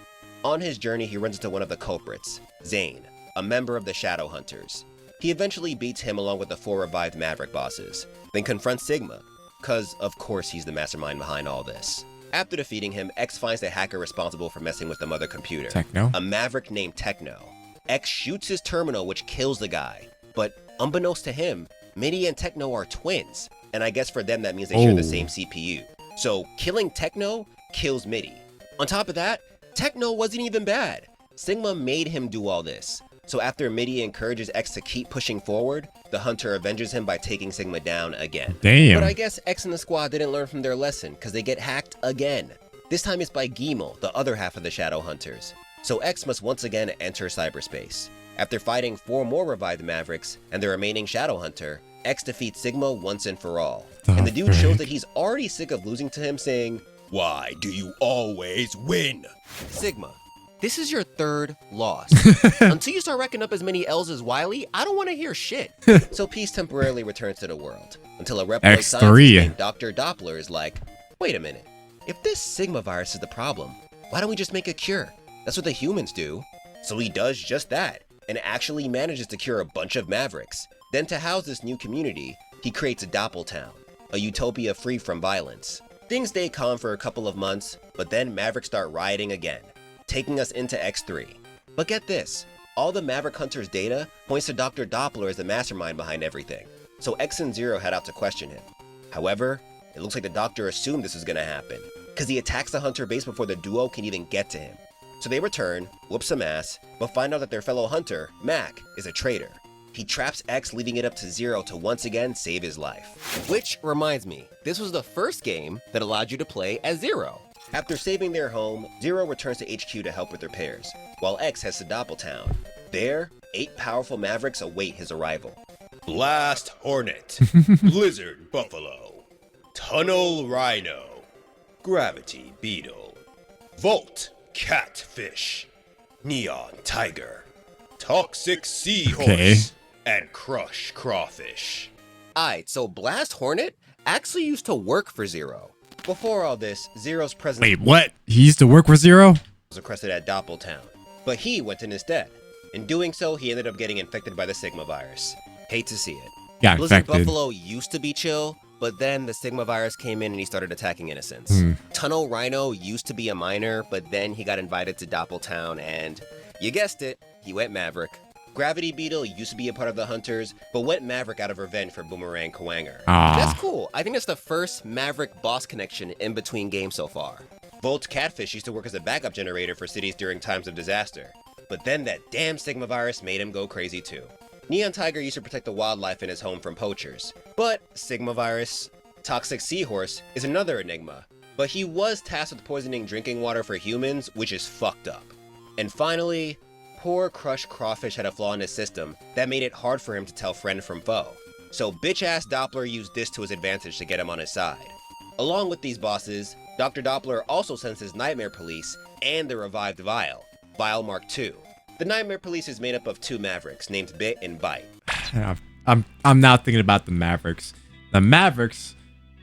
On his journey, he runs into one of the culprits, Zane, a member of the Shadow Hunters. He eventually beats him along with the 4 revived Maverick bosses, then confronts Sigma, cause of course he's the mastermind behind all this. After defeating him, X finds the hacker responsible for messing with the mother computer, Techno? a Maverick named Techno. X shoots his terminal, which kills the guy, but unbeknownst to him, Mitty and Techno are twins, and I guess for them that means they share the same CPU. So killing Techno kills Mitty. On top of that, Techno wasn't even bad. Sigma made him do all this. So after Mitty encourages X to keep pushing forward, the Hunter avenges him by taking Sigma down again. Damn. But I guess X and the squad didn't learn from their lesson, because they get hacked again. This time it's by Gimel, the other half of the Shadow Hunters. So X must once again enter cyberspace. After fighting 4 more revived Mavericks and the remaining Shadow Hunter, X defeats Sigma once and for all. And the dude shows that he's already sick of losing to him, saying, Why do you always win? Sigma, this is your 3rd loss. Until you start racking up as many L's as Wily, I don't want to hear shit. So peace temporarily returns to the world, until a Reploid X3. scientist named Dr. Doppler is like, wait a minute, if this Sigma virus is the problem, why don't we just make a cure? That's what the humans do. So he does just that, and actually manages to cure a bunch of Mavericks. Then to house this new community, he creates a Doppeltown, a utopia free from violence. Things stay calm for a couple of months, but then Mavericks start rioting again, taking us into X3. But get this, all the Maverick Hunter's data points to Dr. Doppler as the mastermind behind everything, so X and Zero head out to question him. However, it looks like the Doctor assumed this was gonna happen, because he attacks the Hunter base before the duo can even get to him. So they return, whoop some ass, but find out that their fellow Hunter, Mac, is a traitor. He traps X, leaving it up to Zero to once again save his life. Which reminds me, this was the first game that allowed you to play as Zero. After saving their home, Zero returns to HQ to help with repairs, while X heads to Doppeltown. There, 8 powerful Mavericks await his arrival. Blast Hornet, Blizzard Buffalo, Tunnel Rhino, Gravity Beetle, Volt Catfish, Neon Tiger, Toxic Seahorse, and Crush Crawfish. Alright, so Blast Hornet actually used to work for Zero. Before all this, Zero's presence Wait, what? He used to work for Zero? was requested at Doppeltown, but he went in instead. In doing so, he ended up getting infected by the Sigma virus. Hate to see it. Got Blizzard infected. Buffalo used to be chill, but then the Sigma virus came in and he started attacking innocents. Tunnel Rhino used to be a miner, but then he got invited to Doppeltown and, you guessed it, he went Maverick. Gravity Beetle used to be a part of the Hunters, but went Maverick out of revenge for Boomerang Kwanger. That's cool. I think that's the first Maverick boss connection in between games so far. Volt Catfish used to work as a backup generator for cities during times of disaster, but then that damn Sigma virus made him go crazy too. Neon Tiger used to protect the wildlife in his home from poachers, but Sigma virus. Toxic Seahorse is another enigma, but he was tasked with poisoning drinking water for humans, which is fucked up. And finally, poor Crushed Crawfish had a flaw in his system that made it hard for him to tell friend from foe. So bitch-ass Doppler used this to his advantage to get him on his side. Along with these bosses, Dr. Doppler also sends his Nightmare Police and the revived Vile, Vile Mark II. The Nightmare Police is made up of 2 Mavericks named Bit and Bite. I'm now thinking about the Mavericks. The Mavericks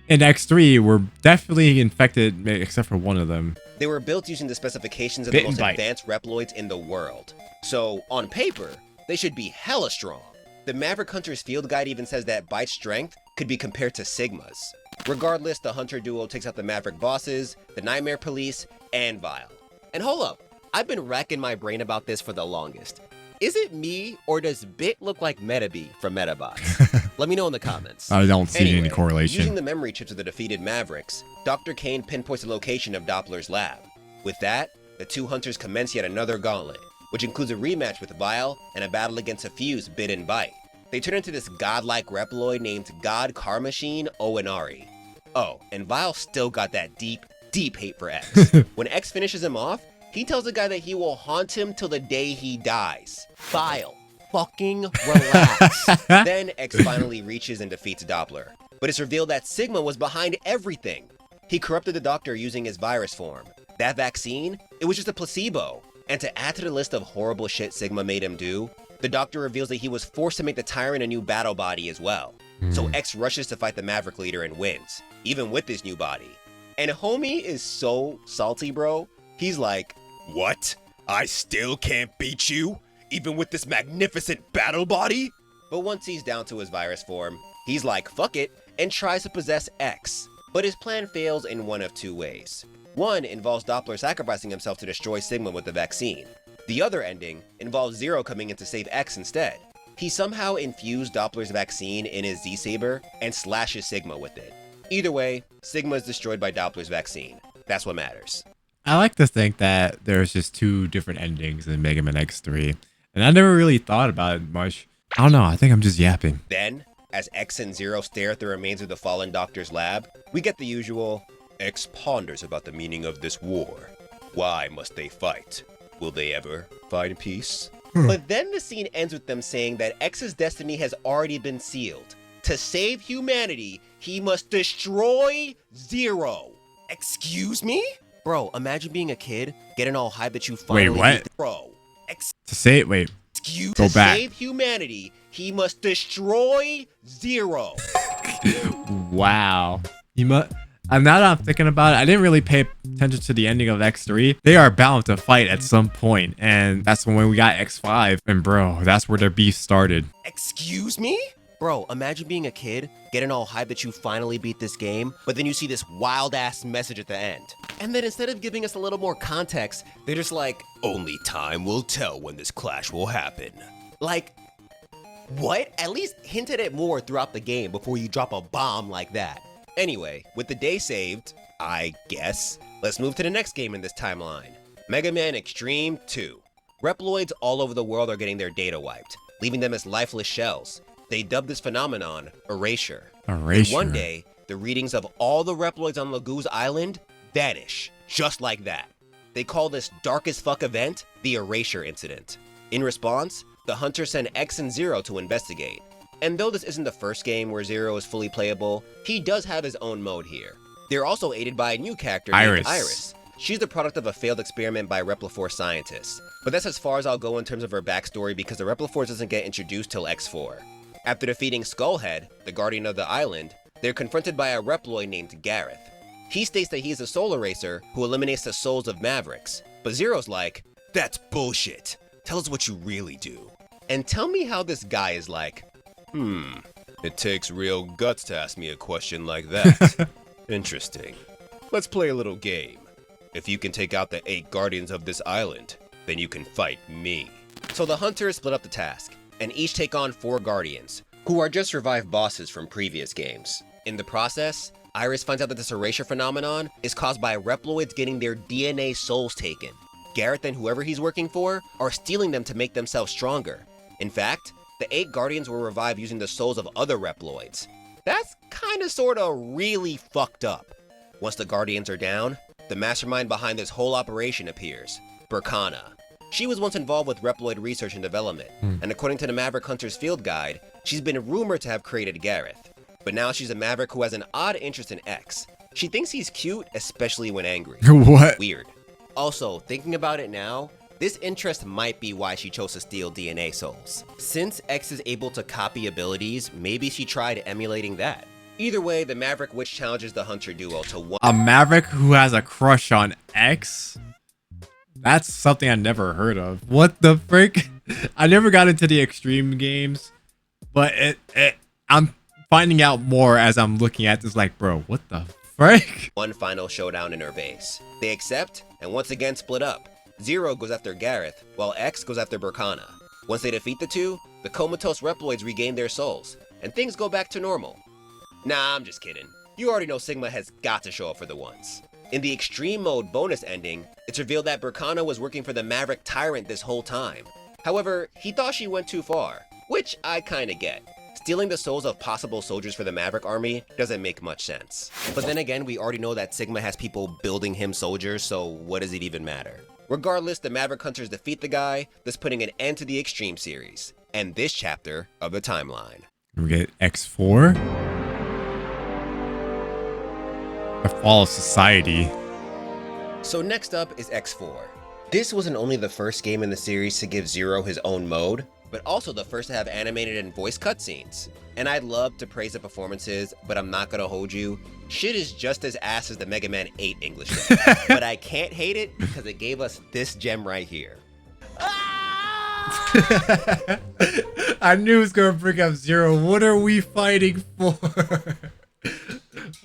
in X3 were definitely infected, except for one of them. They were built using the specifications of the most advanced Reploids in the world. So, on paper, they should be hella strong. The Maverick Hunter's field guide even says that Bite's strength could be compared to Sigma's. Regardless, the Hunter duo takes out the Maverick bosses, the Nightmare Police, and Vile. And hold up, I've been racking my brain about this for the longest. Is it me, or does Bit look like Metabee from Metabots? Let me know in the comments. I don't see Anyway, any correlation. Using the memory chips of the defeated Mavericks, Dr. Kane pinpoints the location of Doppler's lab. With that, the 2 Hunters commence yet another gauntlet, which includes a rematch with Vile and a battle against a fused Bit and Bite. They turn into this godlike Reploid named God Car Machine Oinari. Oh, and Vile still got that deep, deep hate for X. When X finishes him off, he tells the guy that he will haunt him till the day he dies. Vile, fucking relax. Then X finally reaches and defeats Doppler. But it's revealed that Sigma was behind everything. He corrupted the Doctor using his virus form. That vaccine, it was just a placebo. And to add to the list of horrible shit Sigma made him do, the Doctor reveals that he was forced to make the Tyrant a new battle body as well. So X rushes to fight the Maverick leader and wins, even with this new body. And homie is so salty, bro. He's like, What? I still can't beat you? Even with this magnificent battle body? but once he's down to his virus form, he's like, fuck it, and tries to possess X. But his plan fails in one of 2 ways. One involves Doppler sacrificing himself to destroy Sigma with the vaccine. The other ending involves Zero coming in to save X instead. He somehow infused Doppler's vaccine in his Z-Saber and slashes Sigma with it. Either way, Sigma is destroyed by Doppler's vaccine. That's what matters. I like to think that there's just 2 different endings in Mega Man X3, and I never really thought about it much. I don't know, I think I'm just yapping. Then, as X and Zero stare at the remains of the fallen Doctor's lab, we get the usual, X ponders about the meaning of this war. Why must they fight? Will they ever find peace? But then the scene ends with them saying that X's destiny has already been sealed. To save humanity, he must destroy Zero. Excuse me? Bro, imagine being a kid, getting all hyped that you finally what? Bro, To say it, wait, excuse go to back. save humanity, he must destroy Zero. Wow. And now that I'm thinking about it, I didn't really pay attention to the ending of X3. They are bound to fight at some point, and that's when we got X5. And bro, that's where their beef started. Excuse me? Bro, imagine being a kid, getting all hyped that you finally beat this game, but then you see this wild-ass message at the end. And then instead of giving us a little more context, they're just like, Only time will tell when this clash will happen. like, what? At least hint at it more throughout the game before you drop a bomb like that. Anyway, with the day saved, I guess, let's move to the next game in this timeline. Mega Man Xtreme 2. Reploids all over the world are getting their data wiped, leaving them as lifeless shells. They dubbed this phenomenon Erasure. And one day, the readings of all the Reploids on Lagoo's Island vanish, just like that. They call this dark as fuck event the Erasure Incident. In response, the Hunters send X and Zero to investigate. And though this isn't the first game where Zero is fully playable, he does have his own mode here. They're also aided by a new character named Iris. She's the product of a failed experiment by Repliforce scientists. But that's as far as I'll go in terms of her backstory because the Repliforce doesn't get introduced till X4. After defeating Skullhead, the guardian of the island, they're confronted by a Reploid named Gareth. He states that he is a soul eraser who eliminates the souls of Mavericks. But Zero's like, That's bullshit. Tell us what you really do. and tell me how this guy is like, It takes real guts to ask me a question like that. Interesting. Let's play a little game. If you can take out the 8 guardians of this island, then you can fight me. So the hunters split up the task, and each take on 4 guardians, who are just revived bosses from previous games. In the process, Iris finds out that this erasure phenomenon is caused by Reploids getting their DNA souls taken. Gareth and whoever he's working for are stealing them to make themselves stronger. In fact, the 8 guardians were revived using the souls of other Reploids. That's kinda sorta really fucked up. Once the guardians are down, the mastermind behind this whole operation appears, Burkana. She was once involved with Reploid research and development, and according to the Maverick Hunter's field guide, she's been rumored to have created Gareth. But now she's a Maverick who has an odd interest in X. She thinks he's cute, especially when angry. What? Weird. Also, thinking about it now, this interest might be why she chose to steal DNA souls. Since X is able to copy abilities, maybe she tried emulating that. Either way, the Maverick Witch challenges the Hunter duo to one. A Maverick who has a crush on X? That's something I never heard of. What the frick? I never got into the Xtreme games, but I'm finding out more as I'm looking at this like, bro, what the frick? One final showdown in her base. They accept, and once again split up. Zero goes after Gareth, while X goes after Burkana. Once they defeat the two, the comatose Reploids regain their souls, and things go back to normal. Nah, I'm just kidding. You already know Sigma has got to show up for the ones. In the Extreme Mode bonus ending, it's revealed that Burkana was working for the Maverick Tyrant this whole time. However, he thought she went too far, which I kinda get. Stealing the souls of possible soldiers for the Maverick army doesn't make much sense. But then again, we already know that Sigma has people building him soldiers, so what does it even matter? Regardless, the Maverick Hunters defeat the guy, thus putting an end to the Extreme series, and this chapter of the timeline. We get X4? The Fall of Society. So next up is X4. This wasn't only the first game in the series to give Zero his own mode, but also the first to have animated and voice cutscenes. And I'd love to praise the performances, but I'm not gonna hold you. Shit is just as ass as the Mega Man 8 English dub. But I can't hate it because it gave us this gem right here. I knew it was gonna bring up Zero. What are we fighting for?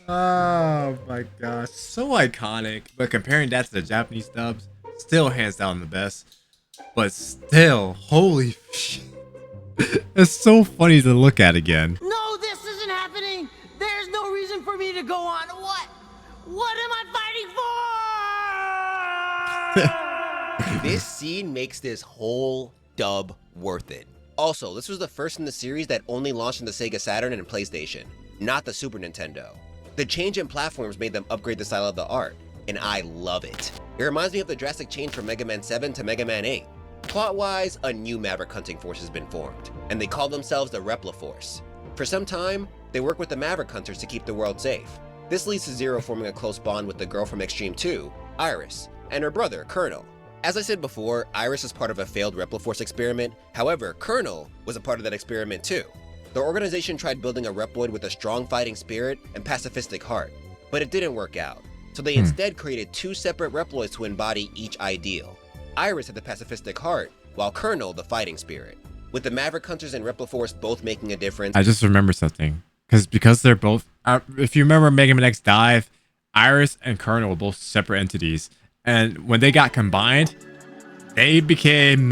Oh my gosh, so iconic. But comparing that to the Japanese dubs, still hands down the best. But still, holy shit. It's so funny to look at again. No, this isn't happening. There's no reason for me to go on. What? What am I fighting for? This scene makes this whole dub worth it. Also, this was the first in the series that only launched in the Sega Saturn and PlayStation, not the Super Nintendo. The change in platforms made them upgrade the style of the art, and I love it. It reminds me of the drastic change from Mega Man 7 to Mega Man 8. Plot-wise, a new Maverick hunting force has been formed, and they call themselves the Repla Force. For some time, they work with the Maverick Hunters to keep the world safe. This leads to Zero forming a close bond with the girl from Extreme 2, Iris, and her brother, Colonel. As I said before, Iris is part of a failed Repla Force experiment. However, Colonel was a part of that experiment too. The organization tried building a Reploid with a strong fighting spirit and pacifistic heart, but it didn't work out. So they instead created 2 separate Reploids to embody each ideal. Iris had the pacifistic heart, while Colonel the fighting spirit. With the Maverick Hunters and Repla Force both making a difference. I just remember something. Because they're both... if you remember Mega Man X Dive, Iris and Colonel were both separate entities. And when they got combined, they became...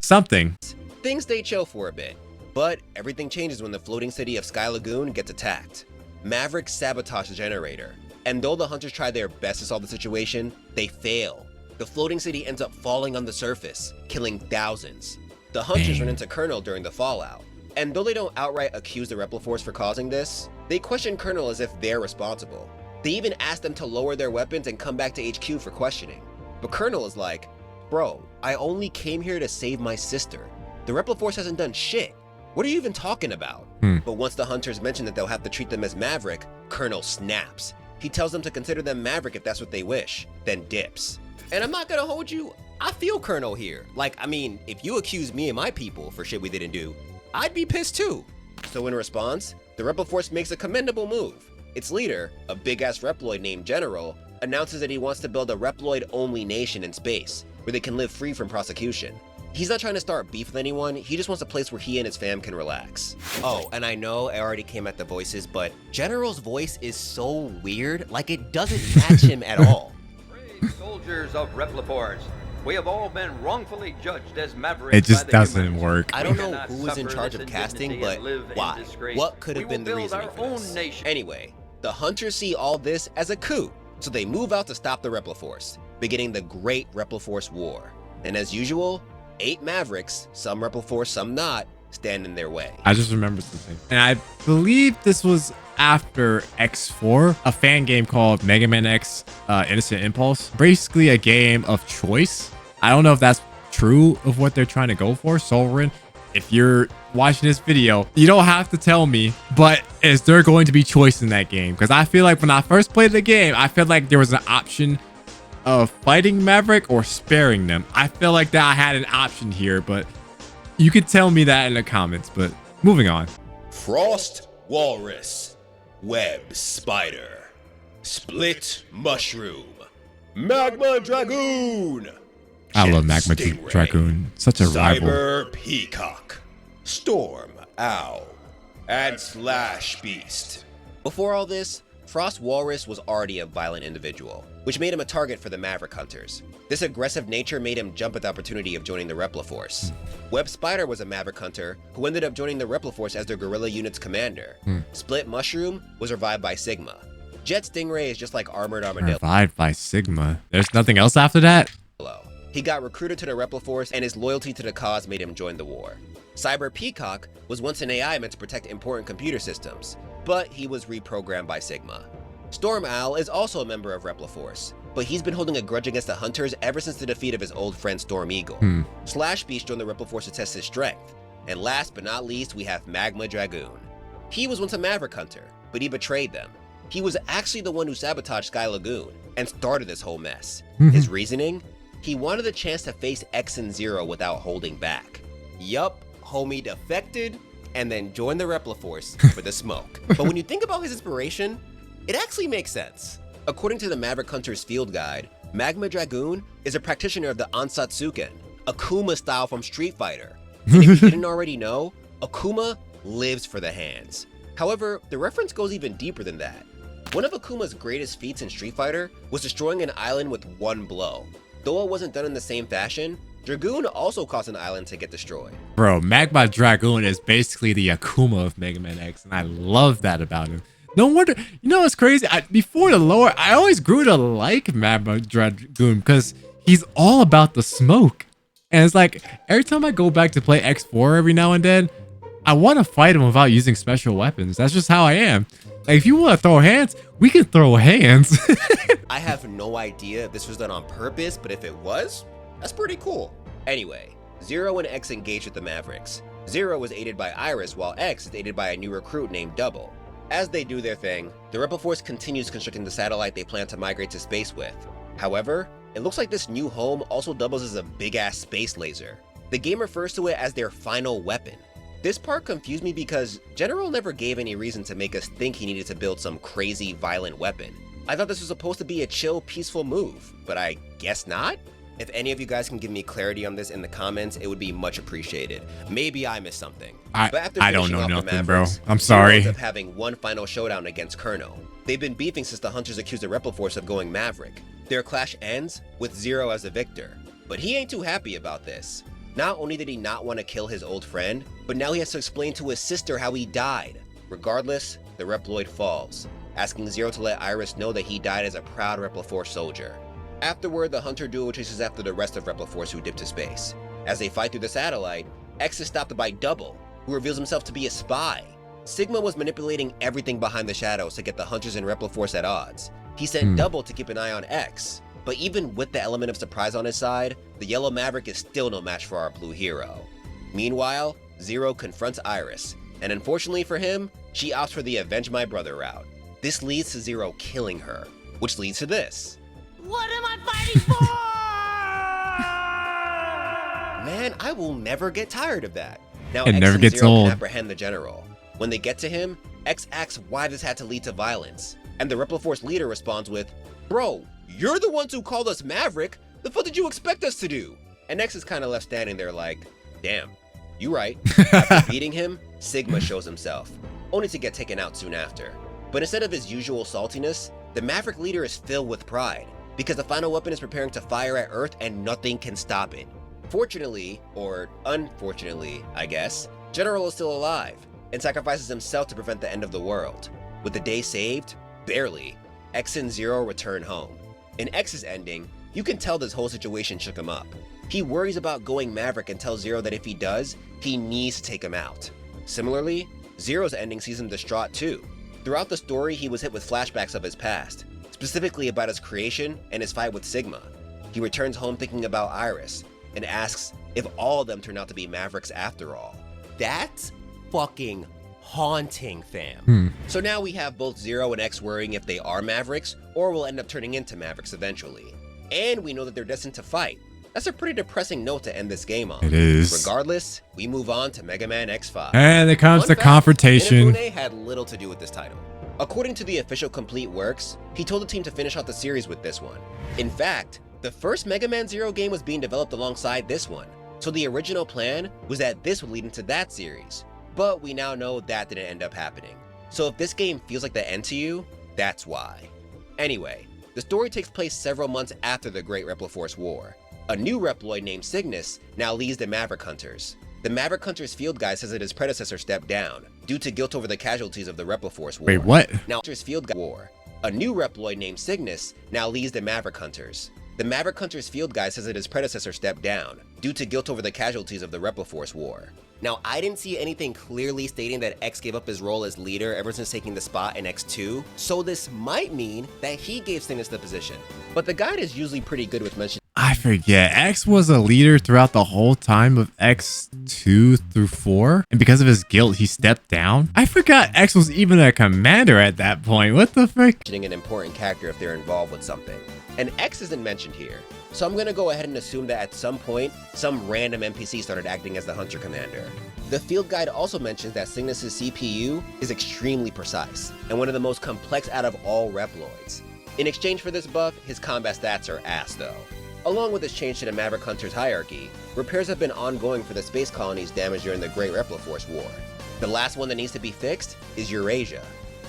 something. Things stay chill for a bit, but everything changes when the floating city of Sky Lagoon gets attacked. Maverick sabotage the generator, and though the hunters try their best to solve the situation, they fail. The floating city ends up falling on the surface, killing thousands. The hunters run into Colonel during the fallout, and though they don't outright accuse the Repla Force for causing this, they question Colonel as if they're responsible. They even ask them to lower their weapons and come back to HQ for questioning. But Colonel is like, bro, I only came here to save my sister. The Repla Force hasn't done shit. What are you even talking about? But once the hunters mention that they'll have to treat them as Maverick, Colonel snaps. He tells them to consider them Maverick if that's what they wish, then dips. And I'm not gonna hold you, I feel Colonel here. Like, I mean, if you accuse me and my people for shit we didn't do, I'd be pissed too. So in response, the Repla Force makes a commendable move. Its leader, a big-ass Reploid named General, announces that he wants to build a Reploid-only nation in space, where they can live free from prosecution. He's not trying to start beef with anyone, he just wants a place where he and his fam can relax. Oh, and I know I already came at the voices, but General's voice is so weird, like it doesn't match him at all. Brave soldiers of Repliforce, we have all been wrongfully judged as Mavericks. It just doesn't work. I don't know who was in charge of casting, but why? What could have been the reason for this? Anyway, the Hunters see all this as a coup, so they move out to stop the Repliforce, beginning the Great Repliforce War. And as usual, 8 Mavericks, some Repliforce, some not, stand in their way. I just remembered something. And I believe this was after X4, a fan game called Mega Man X Innocent Impulse. Basically a game of choice. I don't know if that's true of what they're trying to go for. Sovereign, if you're watching this video, you don't have to tell me, but is there going to be choice in that game? Because I feel like when I first played the game, I felt like there was an option of fighting Maverick or sparing them. I feel like that I had an option here, but you could tell me that in the comments. But moving on. Frost Walrus, Web Spider, Split Mushroom, Magma Dragoon. I love Jet Magma Stingray, Dragoon. Such a rival. Cyber Peacock, Storm Owl, and Slash Beast. Before all this, Frost Walrus was already a violent individual, which made him a target for the Maverick Hunters. This aggressive nature made him jump at the opportunity of joining the Repliforce. Web Spider was a Maverick Hunter who ended up joining the Repliforce as their guerrilla unit's commander. Split Mushroom was revived by Sigma. Jet Stingray is just like Armored Armadillo. Revived by Sigma. There's nothing else after that? He got recruited to the Repliforce and his loyalty to the cause made him join the war. Cyber Peacock was once an AI meant to protect important computer systems, but he was reprogrammed by Sigma. Storm Owl is also a member of Repliforce, but he's been holding a grudge against the Hunters ever since the defeat of his old friend Storm Eagle. Slash Beast joined the Repliforce to test his strength. And last but not least, we have Magma Dragoon. He was once a Maverick Hunter, but he betrayed them. He was actually the one who sabotaged Sky Lagoon and started this whole mess. His reasoning? He wanted a chance to face X and Zero without holding back. Yup, homie defected and then joined the Repliforce for the smoke. But when you think about his inspiration, it actually makes sense. According to the Maverick Hunter's field guide, Magma Dragoon is a practitioner of the Ansatsuken, Akuma style from Street Fighter. And if you didn't already know, Akuma lives for the hands. However, the reference goes even deeper than that. One of Akuma's greatest feats in Street Fighter was destroying an island with one blow. Though it wasn't done in the same fashion, Dragoon also caused an island to get destroyed. Bro, Magma Dragoon is basically the Akuma of Mega Man X, and I love that about him. No wonder, you know what's crazy? Before the lore, I always grew to like Magma Dragoon because he's all about the smoke. And it's like, every time I go back to play X4 every now and then, I want to fight him without using special weapons. That's just how I am. Like, if you want to throw hands, we can throw hands. I have no idea if this was done on purpose, but if it was, that's pretty cool. Anyway, Zero and X engaged with the Mavericks. Zero was aided by Iris, while X is aided by a new recruit named Double. As they do their thing, the Repliforce continues constructing the satellite they plan to migrate to space with. However, it looks like this new home also doubles as a big-ass space laser. The game refers to it as their final weapon. This part confused me because General never gave any reason to make us think he needed to build some crazy, violent weapon. I thought this was supposed to be a chill, peaceful move, but I guess not? If any of you guys can give me clarity on this in the comments, it would be much appreciated. Maybe I missed something. I don't know nothing, bro. I'm sorry. Zero ends up having one final showdown against Colonel. They've been beefing since the Hunters accused the Repliforce of going Maverick. Their clash ends with Zero as the victor, but he ain't too happy about this. Not only did he not want to kill his old friend, but now he has to explain to his sister how he died. Regardless, the Reploid falls, asking Zero to let Iris know that he died as a proud Repliforce soldier. Afterward, the Hunter duo chases after the rest of Repliforce who dipped to space. As they fight through the satellite, X is stopped by Double, who reveals himself to be a spy. Sigma was manipulating everything behind the shadows to get the Hunters and Repliforce at odds. He sent Double to keep an eye on X. But even with the element of surprise on his side, the Yellow Maverick is still no match for our blue hero. Meanwhile, Zero confronts Iris, and unfortunately for him, she opts for the Avenge My Brother route. This leads to Zero killing her, which leads to this. What am I fighting for? Man, I will never get tired of that. Now, It X never and gets Zero old. can apprehend the General. When they get to him, X asks why this had to lead to violence, and the Repliforce leader responds with, "Bro, you're the ones who called us Maverick. The fuck did you expect us to do?" and X is kind of left standing there like, damn, you right. After beating him, Sigma shows himself, only to get taken out soon after. But instead of his usual saltiness, the Maverick leader is filled with pride, because the final weapon is preparing to fire at Earth and nothing can stop it. Fortunately, or unfortunately, I guess, General is still alive, and sacrifices himself to prevent the end of the world. With the day saved, barely, X and Zero return home. In X's ending, you can tell this whole situation shook him up. He worries about going Maverick and tells Zero that if he does, he needs to take him out. Similarly, Zero's ending sees him distraught too. Throughout the story, he was hit with flashbacks of his past, specifically about his creation and his fight with Sigma. He returns home thinking about Iris, and asks if all of them turn out to be Mavericks after all. That's fucking haunting, fam. So now we have both Zero and X worrying if they are Mavericks, or will end up turning into Mavericks eventually. And we know that they're destined to fight. That's a pretty depressing note to end this game on. It is. Regardless, we move on to Mega Man X5. And it comes to confrontation. Inafune had little to do with this title. According to the official Complete Works, he told the team to finish out the series with this one. In fact, the first Mega Man Zero game was being developed alongside this one, so the original plan was that this would lead into that series. But we now know that didn't end up happening. So if this game feels like the end to you, that's why. Anyway, the story takes place several months after the Great Repliforce War. A new Reploid named Cygnus now leads the Maverick Hunters. The Maverick Hunters field guy says that his predecessor stepped down due to guilt over the casualties of the Repliforce War. Wait, what? Now, Hunters field guy war. A new Reploid named Cygnus now leads the Maverick Hunters. The Maverick Hunters field guy says that his predecessor stepped down due to guilt over the casualties of the Repliforce War. Now, I didn't see anything clearly stating that X gave up his role as leader ever since taking the spot in X2, so this might mean that he gave Cygnus the position. But the guide is usually pretty good with mentioning. I forget. X was a leader throughout the whole time of X2 through 4, and because of his guilt, he stepped down. I forgot X was even a commander at that point. What the frick? An important character if they're involved with something. And X isn't mentioned here, so I'm gonna go ahead and assume that at some point, some random NPC started acting as the Hunter Commander. The field guide also mentions that Cygnus' CPU is extremely precise, and one of the most complex out of all Reploids. In exchange for this buff, his combat stats are ass though. Along with his change to the Maverick Hunters hierarchy, repairs have been ongoing for the space colonies damaged during the Great Repliforce War. The last one that needs to be fixed is Eurasia.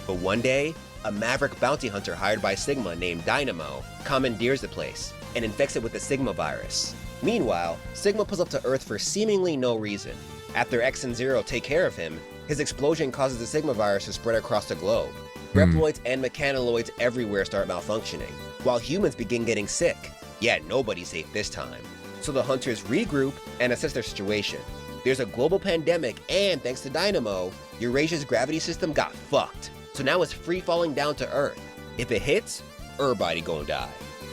But one day, a Maverick bounty hunter hired by Sigma named Dynamo commandeers the place and infects it with the Sigma virus. Meanwhile, Sigma pulls up to Earth for seemingly no reason. After X and Zero take care of him, his explosion causes the Sigma virus to spread across the globe. Reploids and mechanoloids everywhere start malfunctioning, while humans begin getting sick. Yet nobody's safe this time. So the hunters regroup and assess their situation. There's a global pandemic, and thanks to Dynamo, Eurasia's gravity system got fucked. So now it's free falling down to Earth. If it hits, everybody gonna die.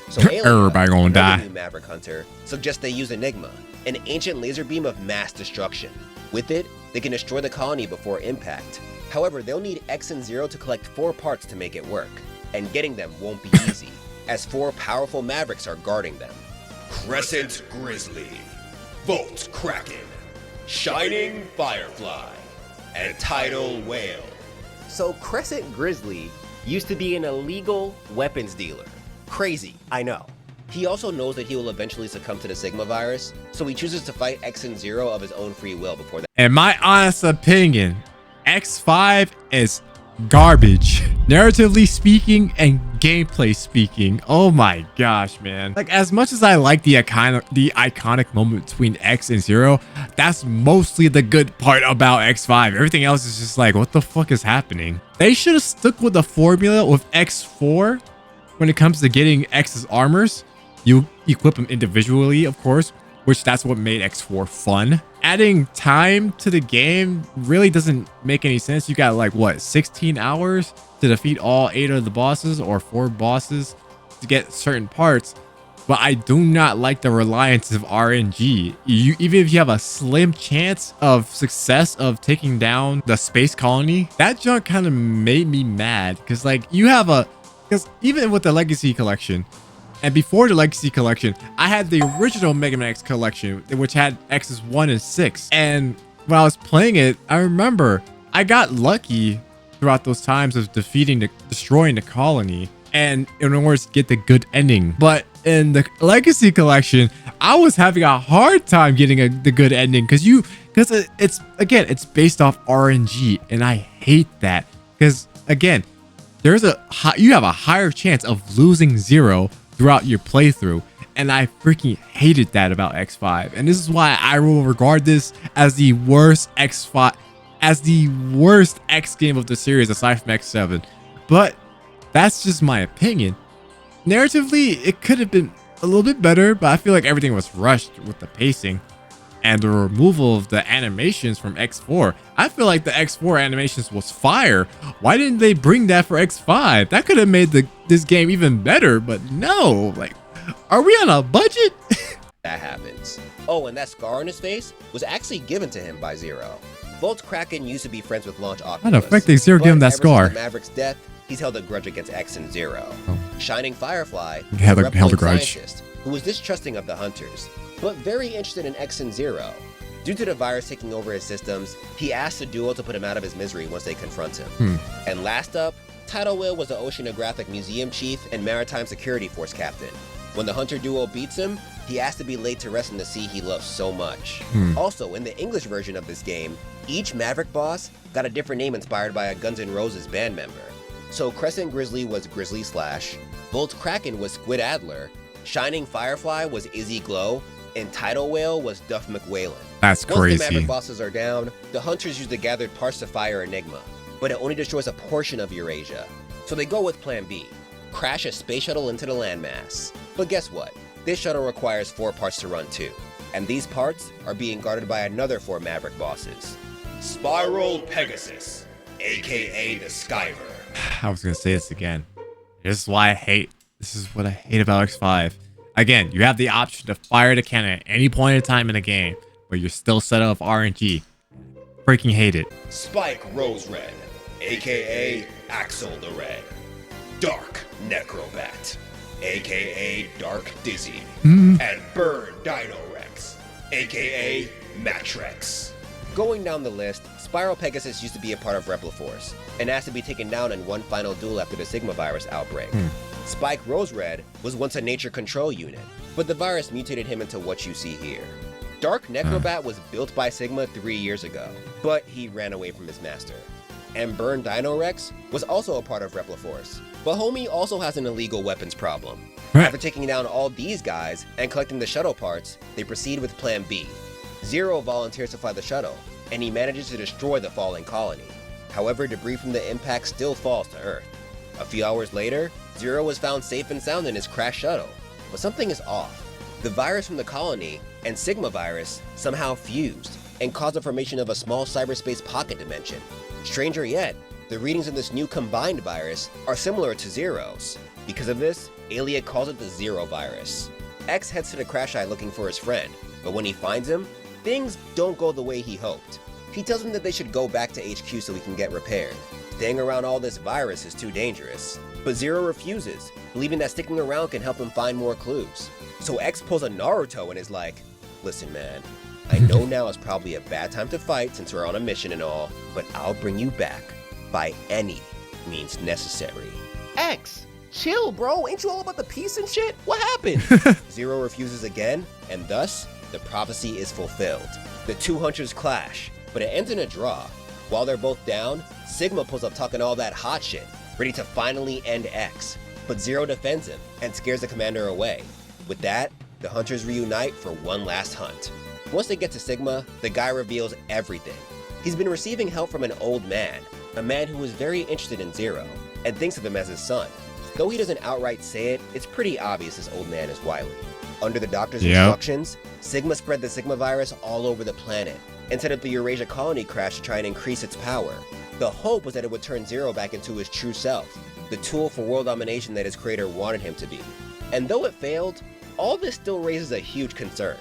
So everybody gonna die. New Maverick Hunter suggests they use Enigma, an ancient laser beam of mass destruction. With it, they can destroy the colony before impact. However, they'll need X and Zero to collect 4 parts to make it work, and getting them won't be easy, as 4 powerful Mavericks are guarding them. Crescent Grizzly, Volt Kraken, Shining Firefly, and Tidal Whale. So Crescent Grizzly used to be an illegal weapons dealer. Crazy, I know. He also knows that he will eventually succumb to the Sigma virus, so he chooses to fight X and Zero of his own free will before that. In my honest opinion, X5 is garbage, narratively speaking and gameplay speaking. Oh my gosh, man. Like, as much as I like the iconic moment between X and Zero, that's mostly the good part about X5. Everything else is just like, what the fuck is happening? They should have stuck with the formula with X4 when it comes to getting X's armors. You equip them individually, of course, which that's what made X4 fun. Adding time to the game really doesn't make any sense. You got like, what, 16 hours to defeat all 8 of the bosses or 4 bosses to get certain parts. But I do not like the reliance of RNG. Even if you have a slim chance of success of taking down the space colony, that junk kind of made me mad. Because like, you have because even with the Legacy Collection, and before the Legacy Collection, I had the original Mega Man X collection, which had X's 1 and 6. And when I was playing it, I remember I got lucky throughout those times of destroying the colony, and in order to get the good ending. But in the Legacy Collection, I was having a hard time getting the good ending because it's based off RNG, and I hate that because again, you have a higher chance of losing Zero throughout your playthrough, and I freaking hated that about X5, and this is why I will regard this as the worst X game of the series aside from X7. But that's just my opinion. Narratively, it could have been a little bit better, but I feel like everything was rushed with the pacing and the removal of the animations from X4. I feel like the X4 animations was fire. Why didn't they bring that for X5? That could have made this game even better, but no. Like, are we on a budget? That happens. Oh, and that scar on his face was actually given to him by Zero. Volt Kraken used to be friends with Launch Optimus. How the frick did Zero give him that scar? Since the Maverick's death, he's held a grudge against X and Zero. Oh. Shining Firefly, held a replicant grudge. scientist who was distrusting of the Hunters, but very interested in X and Zero. Due to the virus taking over his systems, he asked the duo to put him out of his misery once they confront him. And last up, Tidal Whale was the Oceanographic Museum Chief and Maritime Security Force Captain. When the Hunter duo beats him, he asked to be laid to rest in the sea he loves so much. Also, in the English version of this game, each Maverick boss got a different name inspired by a Guns N' Roses band member. So Crescent Grizzly was Grizzly Slash, Volt Kraken was Squid Adler, Shining Firefly was Izzy Glow, and Tidal Whale was Duff McWhalen. That's crazy. Once the Maverick bosses are down, the Hunters use the gathered parts to fire Enigma, but it only destroys a portion of Eurasia. So they go with Plan B, crash a space shuttle into the landmass. But guess what? This shuttle requires 4 parts to run too, and these parts are being guarded by another 4 Maverick bosses. Spiral Pegasus, aka the Skyver. I was gonna say this again. This is what I hate about X5. Again, you have the option to fire the cannon at any point in time in the game, but you're still set up with RNG. Freaking hate it. Spike Rose Red, aka Axel the Red. Dark Necrobat, aka Dark Dizzy. And Burn Dino Rex, aka Matrex. Going down the list, Spiral Pegasus used to be a part of Repliforce, and asked to be taken down in one final duel after the Sigma virus outbreak. Spike Rose Red was once a nature control unit, but the virus mutated him into what you see here. Dark Necrobat was built by Sigma 3 years ago, but he ran away from his master. And Burn Dino Rex was also a part of Repliforce, but homie also has an illegal weapons problem. After taking down all these guys and collecting the shuttle parts, they proceed with Plan B. Zero volunteers to fly the shuttle, and he manages to destroy the fallen colony. However, debris from the impact still falls to Earth. A few hours later, Zero was found safe and sound in his crashed shuttle, but something is off. The virus from the colony and Sigma virus somehow fused and caused the formation of a small cyberspace pocket dimension. Stranger yet, the readings of this new combined virus are similar to Zero's. Because of this, Alia calls it the Zero virus. X heads to the crash site looking for his friend, but when he finds him, things don't go the way he hoped. He tells him that they should go back to HQ so he can get repaired. Staying around all this virus is too dangerous. But Zero refuses, believing that sticking around can help him find more clues. So X pulls a Naruto and is like, listen man, I know now is probably a bad time to fight since we're on a mission and all, but I'll bring you back by any means necessary. X, chill bro, ain't you all about the peace and shit? What happened? Zero refuses again, and thus, the prophecy is fulfilled. The two Hunters clash, but it ends in a draw. While they're both down, Sigma pulls up talking all that hot shit, ready to finally end X. But Zero defends him and scares the commander away. With that, the Hunters reunite for one last hunt. Once they get to Sigma, the guy reveals everything. He's been receiving help from an old man, a man who is very interested in Zero, and thinks of him as his son. Though he doesn't outright say it, it's pretty obvious this old man is Wily. Under the doctor's instructions, Sigma spread the Sigma virus all over the planet, and set up the Eurasia colony crash to try and increase its power. The hope was that it would turn Zero back into his true self, the tool for world domination that his creator wanted him to be. And though it failed, all this still raises a huge concern.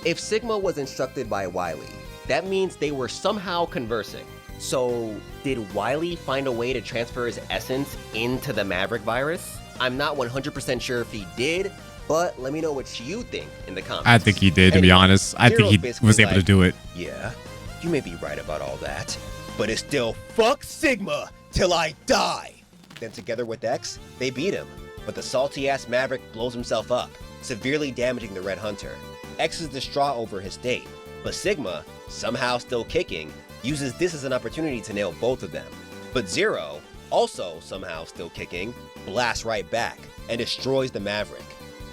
If Sigma was instructed by Wily, that means they were somehow conversing. So, did Wily find a way to transfer his essence into the Maverick virus? I'm not 100% sure if he did, but let me know what you think in the comments. I think he did, to be honest. I think he was able to do it. Yeah, you may be right about all that, but it's still fuck Sigma till I die. Then together with X, they beat him, but the salty-ass Maverick blows himself up. severely damaging the Red Hunter. X is distraught over his fate, but Sigma, somehow still kicking, uses this as an opportunity to nail both of them. But Zero, also somehow still kicking, blasts right back and destroys the Maverick.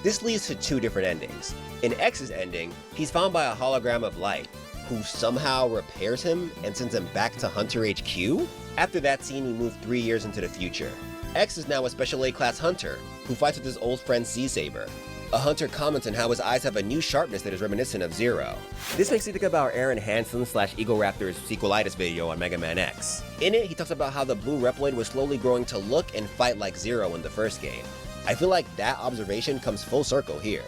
This leads to two different endings. In X's ending, he's found by a hologram of Light, who somehow repairs him and sends him back to Hunter HQ? After that scene, we move 3 years into the future. X is now a Special A-class Hunter, who fights with his old friend C-Saber. A Hunter comments on how his eyes have a new sharpness that is reminiscent of Zero. This makes me think about Aaron Hansen / Eagle Raptor's sequelitis video on Mega Man X. In it, he talks about how the blue Reploid was slowly growing to look and fight like Zero in the first game. I feel like that observation comes full circle here.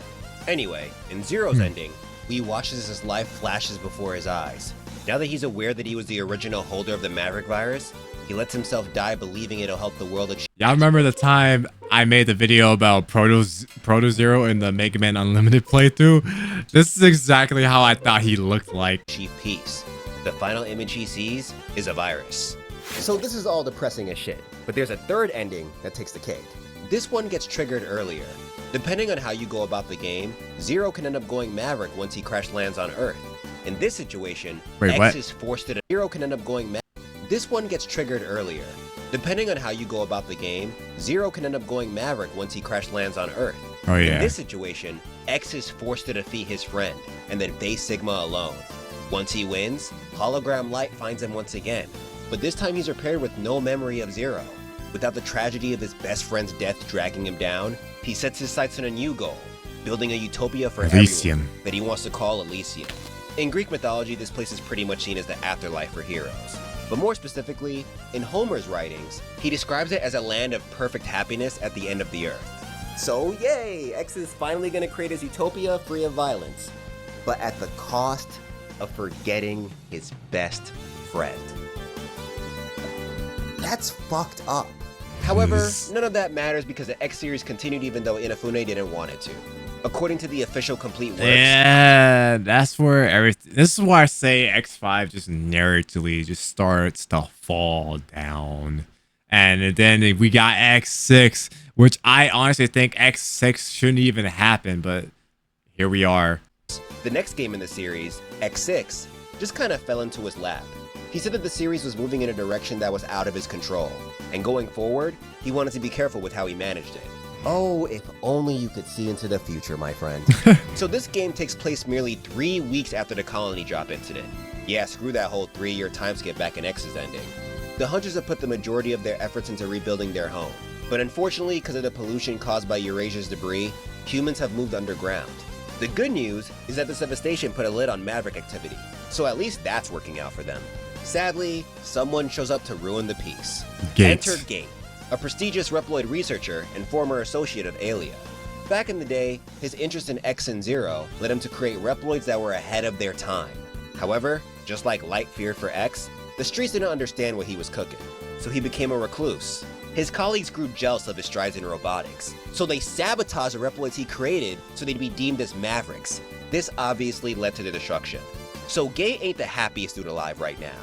Anyway, in Zero's ending, we watch as his life flashes before his eyes. Now that he's aware that he was the original holder of the Maverick virus, he lets himself die believing it'll help the world achieve. Y'all remember the time I made the video about Proto Zero in the Mega Man Unlimited playthrough? This is exactly how I thought he looked like. Achieve peace. The final image he sees is a virus. So this is all depressing as shit, but there's a third ending that takes the cake. This one gets triggered earlier. Depending on how you go about the game, Zero can end up going Maverick once he crash lands on Earth. In this situation, X is forced to Zero can end up going Maverick. This one gets triggered earlier. Depending on how you go about the game, Zero can end up going Maverick once he crash lands on Earth. Oh yeah. In this situation, X is forced to defeat his friend, and then face Sigma alone. Once he wins, Hologram Light finds him once again, but this time he's repaired with no memory of Zero. Without the tragedy of his best friend's death dragging him down, he sets his sights on a new goal, building a utopia for everyone that he wants to call Elysium. In Greek mythology, this place is pretty much seen as the afterlife for heroes. But more specifically, in Homer's writings, he describes it as a land of perfect happiness at the end of the earth. So yay, X is finally gonna create his utopia free of violence, but at the cost of forgetting his best friend. That's fucked up. However, none of that matters because the X series continued even though Inafune didn't want it to. According to the official complete works. Yeah, that's where everything. This is why I say X5 just narratively just starts to fall down. And then we got X6, which I honestly think X6 shouldn't even happen, but here we are. The next game in the series, X6, just kind of fell into his lap. He said that the series was moving in a direction that was out of his control, and going forward, he wanted to be careful with how he managed it. Oh, if only you could see into the future, my friend. So this game takes place merely 3 weeks after the colony drop incident. Yeah, screw that whole 3-year time skip back in X's ending. The Hunters have put the majority of their efforts into rebuilding their home, but unfortunately, because of the pollution caused by Eurasia's debris, humans have moved underground. The good news is that this devastation put a lid on Maverick activity, so at least that's working out for them. Sadly, someone shows up to ruin the peace. Enter Gate, a prestigious Reploid researcher and former associate of Alia. Back in the day, his interest in X and Zero led him to create Reploids that were ahead of their time. However, just like Light feared for X, the streets didn't understand what he was cooking, so he became a recluse. His colleagues grew jealous of his strides in robotics, so they sabotaged the Reploids he created so they'd be deemed as Mavericks. This obviously led to their destruction. So Gay ain't the happiest dude alive right now.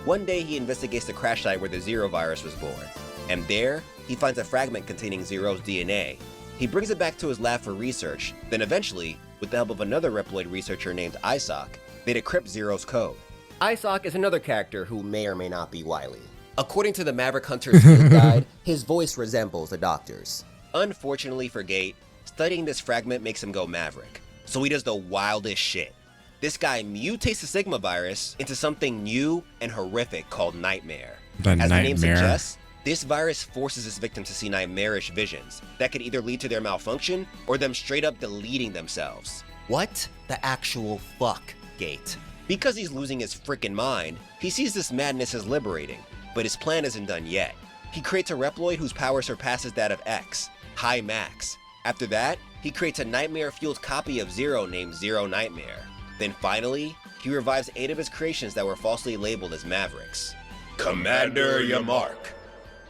One day he investigates the crash site where the Zero virus was born, and there, he finds a fragment containing Zero's DNA. He brings it back to his lab for research, then eventually, with the help of another Reploid researcher named Isaac, they decrypt Zero's code. Isaac is another character who may or may not be Wily. According to the Maverick Hunter's field guide, his voice resembles the Doctor's. Unfortunately for Gate, studying this fragment makes him go Maverick, so he does the wildest shit. This guy mutates the Sigma virus into something new and horrific called Nightmare. As the name suggests, this virus forces its victim to see nightmarish visions that could either lead to their malfunction or them straight up deleting themselves. What the actual fuck, Gate? Because he's losing his frickin' mind, he sees this madness as liberating, but his plan isn't done yet. He creates a Reploid whose power surpasses that of X, High Max. After that, he creates a nightmare-fueled copy of Zero named Zero Nightmare. Then finally, he revives 8 of his creations that were falsely labeled as Mavericks. Commander Yamark,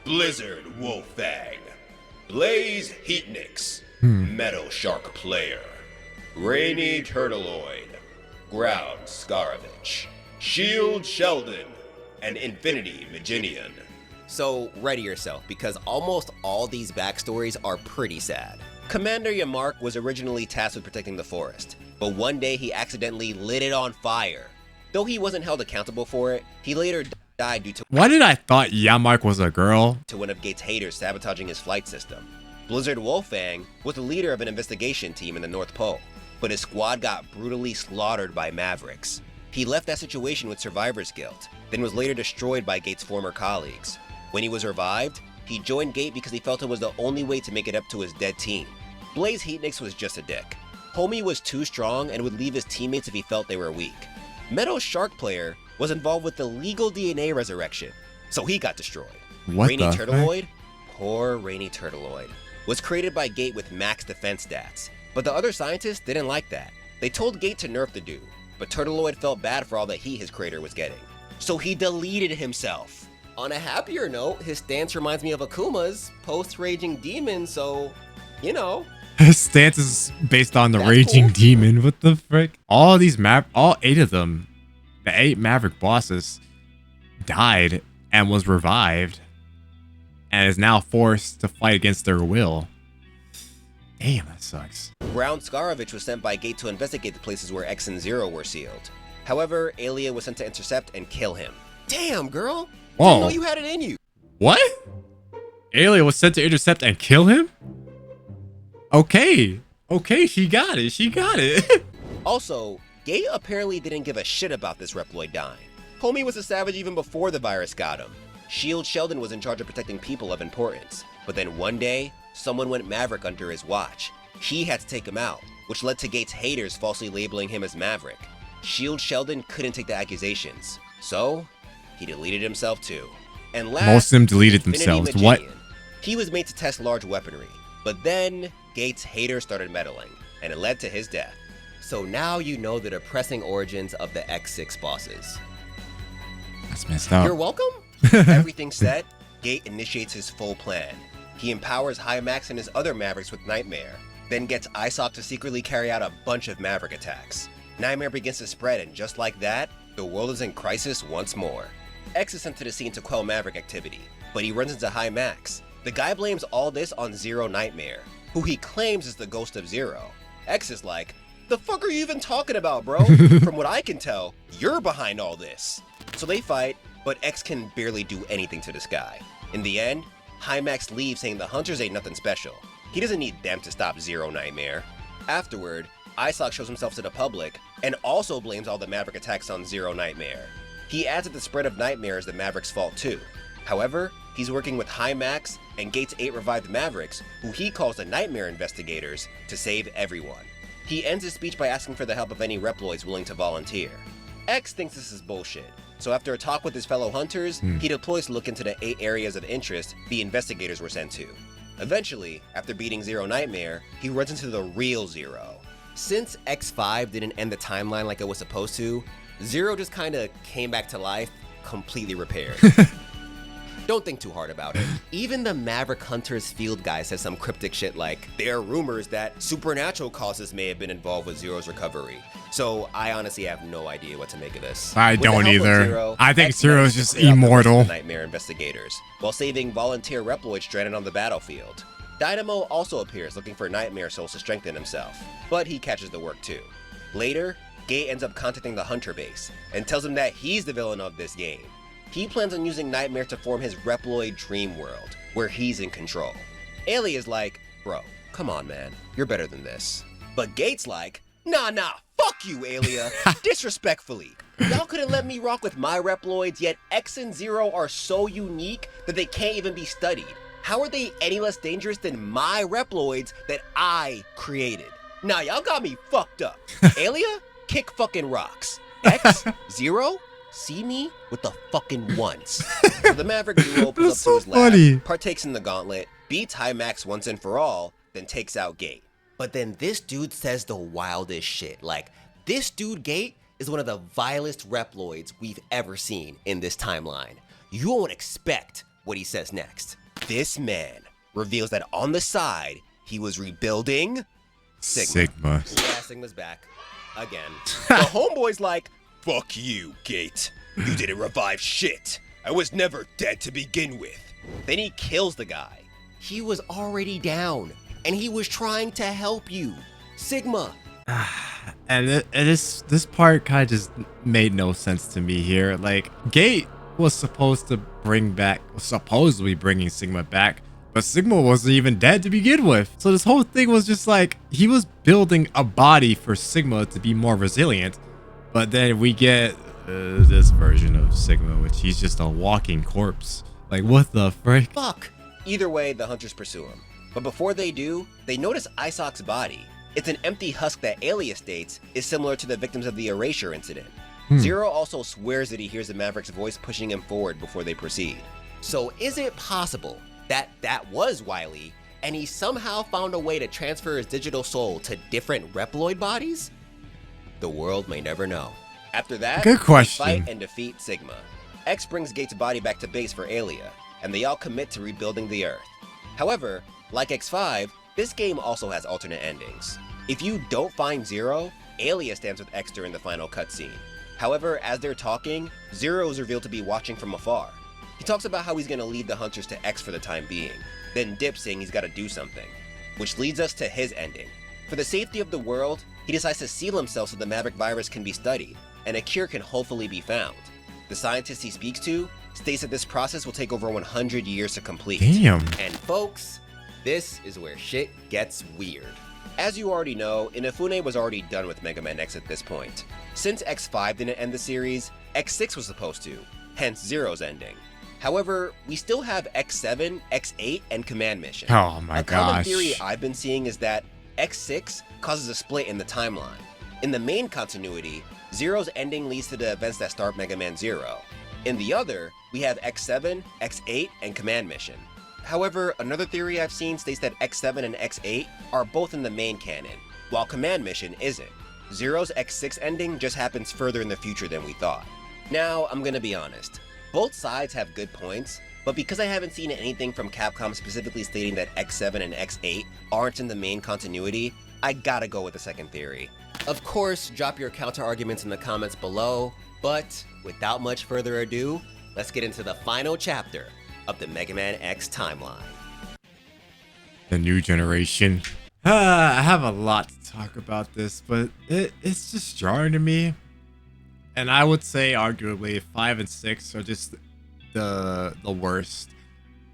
Blizzard Wolffang, Blaze Heatnix, Metal Shark Player, Rainy Turtleoid, Ground Skarovich, Shield Sheldon, and Infinity Maginian. So ready yourself, because almost all these backstories are pretty sad. Commander Yamark was originally tasked with protecting the forest, but one day he accidentally lit it on fire. Though he wasn't held accountable for it, he later died due to Why did I thought Yamark was a girl? one of Gates' haters sabotaging his flight system. Blizzard Wolfang was the leader of an investigation team in the North Pole, but his squad got brutally slaughtered by Mavericks. He left that situation with survivor's guilt, then was later destroyed by Gates' former colleagues. When he was revived, he joined Gate because he felt it was the only way to make it up to his dead team. Blaze Heatnix was just a dick. Homie was too strong and would leave his teammates if he felt they were weak. Metal Shark Player was involved with the legal DNA resurrection, so he got destroyed. What Rainy the Turtleoid, poor Rainy Turtleoid, was created by Gate with max defense stats, but the other scientists didn't like that. They told Gate to nerf the dude, but Turtleoid felt bad for all the heat his creator was getting, so he deleted himself. On a happier note, his stance reminds me of Akuma's post-Raging Demon, so, you know. His stance is based on the That's Raging cool. Demon. What the frick? All 8 of them, the 8 Maverick bosses, died and was revived, and is now forced to fight against their will. Damn, that sucks. Brown Skarovich was sent by Gate to investigate the places where X and Zero were sealed. However, Alia was sent to intercept and kill him. Damn, girl! Whoa. Didn't know you had it in you. What? Alien was sent to intercept and kill him? Okay, she got it. Also, Gate apparently didn't give a shit about this Reploid dying. Homie was a savage even before the virus got him. Shield Sheldon was in charge of protecting people of importance, but then one day, someone went Maverick under his watch. He had to take him out, which led to Gate's haters falsely labeling him as Maverick. Shield Sheldon couldn't take the accusations, so he deleted himself too. And last, Most of them deleted Infinity themselves. What? Maginian. He was made to test large weaponry, but then Gates' haters started meddling, and it led to his death. So now you know the depressing origins of the X6 bosses. That's messed up. You're welcome? Everything set, Gate initiates his full plan. He empowers Hymax and his other Mavericks with Nightmare, then gets Isoc to secretly carry out a bunch of Maverick attacks. Nightmare begins to spread, and just like that, the world is in crisis once more. X is sent to the scene to quell Maverick activity, but he runs into Hymax. The guy blames all this on Zero Nightmare, who he claims is the ghost of Zero. X is like, the fuck are you even talking about, bro? From what I can tell, you're behind all this. So they fight, but X can barely do anything to this guy. In the end, Hymax leaves saying the hunters ain't nothing special. He doesn't need them to stop Zero Nightmare. Afterward, Isoc shows himself to the public and also blames all the Maverick attacks on Zero Nightmare. He adds that the spread of Nightmare is the Maverick's fault too. However, he's working with Hymax and Gates' 8 revived Mavericks, who he calls the Nightmare Investigators, to save everyone. He ends his speech by asking for the help of any Reploids willing to volunteer. X thinks this is bullshit, so after a talk with his fellow hunters, he deploys to look into the 8 areas of interest the investigators were sent to. Eventually, after beating Zero Nightmare, he runs into the real Zero. Since X5 didn't end the timeline like it was supposed to, Zero just kinda came back to life, completely repaired. Don't think too hard about it. Even the Maverick Hunter's field guy says some cryptic shit like, there are rumors that supernatural causes may have been involved with Zero's recovery. So I honestly have no idea what to make of this. I With the don't help of either. Zero, I think X Zero's managed to just clear out the rest of immortal. the Nightmare investigators, while saving volunteer Reploids stranded on the battlefield. Dynamo also appears looking for Nightmare souls to strengthen himself, but he catches the work too. Later, Gate ends up contacting the Hunter base and tells him that he's the villain of this game. He plans on using Nightmare to form his Reploid dream world, where he's in control. Ailey is like, bro, come on man, you're better than this. But Gate's like, nah, fuck you, Aelia, disrespectfully. Y'all couldn't let me rock with my Reploids, yet X and Zero are so unique that they can't even be studied. How are they any less dangerous than my Reploids that I created? Nah, y'all got me fucked up. Aelia, kick fucking rocks. X, Zero, see me with the fucking ones. So the Maverick duo pulls up That's to his so lab, funny. partakes in the gauntlet, beats Hymax once and for all, then takes out Gate. But then this dude says the wildest shit. Like, this dude Gate is one of the vilest Reploids we've ever seen in this timeline. You won't expect what he says next. This man reveals that on the side, he was rebuilding Sigma. Yeah, Sigma's back. Again. The homeboy's like, Fuck you, Gate. You didn't revive shit. I was never dead to begin with. then he kills the guy. He was already down. and he was trying to help you. Sigma. And this part kind of just made no sense to me here. Like, Gate was supposedly bringing Sigma back, but Sigma wasn't even dead to begin with. So this whole thing was just like, he was building a body for Sigma to be more resilient, but then we get this version of Sigma, which he's just a walking corpse. Like, what the frick? Fuck. Either way, the hunters pursue him. But before they do, they notice Isok's body. It's an empty husk that Alias states is similar to the victims of the Erasure incident. Zero also swears that he hears the Maverick's voice pushing him forward before they proceed. So is it possible that that was Wily, and he somehow found a way to transfer his digital soul to different Reploid bodies? The world may never know. After that, good question. They fight and defeat Sigma. X brings Gate's body back to base for Alia, and they all commit to rebuilding the Earth. However, like X5, this game also has alternate endings. If you don't find Zero, Alia stands with X during the final cutscene. However, as they're talking, Zero is revealed to be watching from afar. He talks about how he's going to lead the hunters to X for the time being, then dips saying he's got to do something, which leads us to his ending. For the safety of the world, he decides to seal himself so the Maverick virus can be studied, and a cure can hopefully be found. The scientist he speaks to states that this process will take over 100 years to complete. Damn. And folks, this is where shit gets weird. As you already know, Inafune was already done with Mega Man X at this point. Since X5 didn't end the series, X6 was supposed to, hence Zero's ending. However, we still have X7, X8, and Command Mission. Oh my gosh. A common gosh. theory I've been seeing is that X6 causes a split in the timeline. In the main continuity, Zero's ending leads to the events that start Mega Man Zero. In the other, we have X7, X8, and Command Mission. However, another theory I've seen states that X7 and X8 are both in the main canon, while Command Mission isn't. Zero's X6 ending just happens further in the future than we thought. Now, I'm gonna be honest. Both sides have good points, but because I haven't seen anything from Capcom specifically stating that X7 and X8 aren't in the main continuity, I gotta go with the second theory. Of course, drop your counter arguments in the comments below, but without much further ado, let's get into the final chapter of the Mega Man X timeline. The new generation. I have a lot to talk about this, but it's just jarring to me. And I would say arguably 5 and 6 are just the worst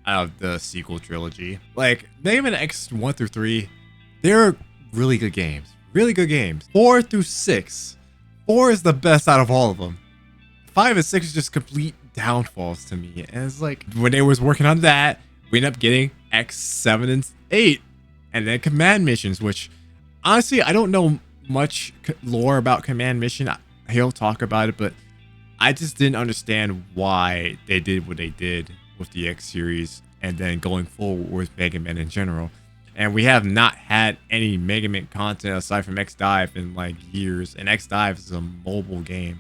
out of the sequel trilogy. Like, Mega Man X 1 through 3, they're really good games. Really good games. 4 through 6. 4 is the best out of all of them. 5 and 6 is just complete downfalls to me. And it's like, when they was working on that, we ended up getting X7 and 8. And then Command Missions, which, honestly, I don't know much lore about Command Mission. He'll talk about it, but I just didn't understand why they did what they did with the X series and then going forward with Mega Man in general. And we have not had any Mega Man content aside from X Dive in like years. And X Dive is a mobile game.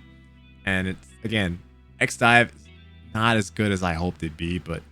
And it's, again, X Dive is not as good as I hoped it'd be, but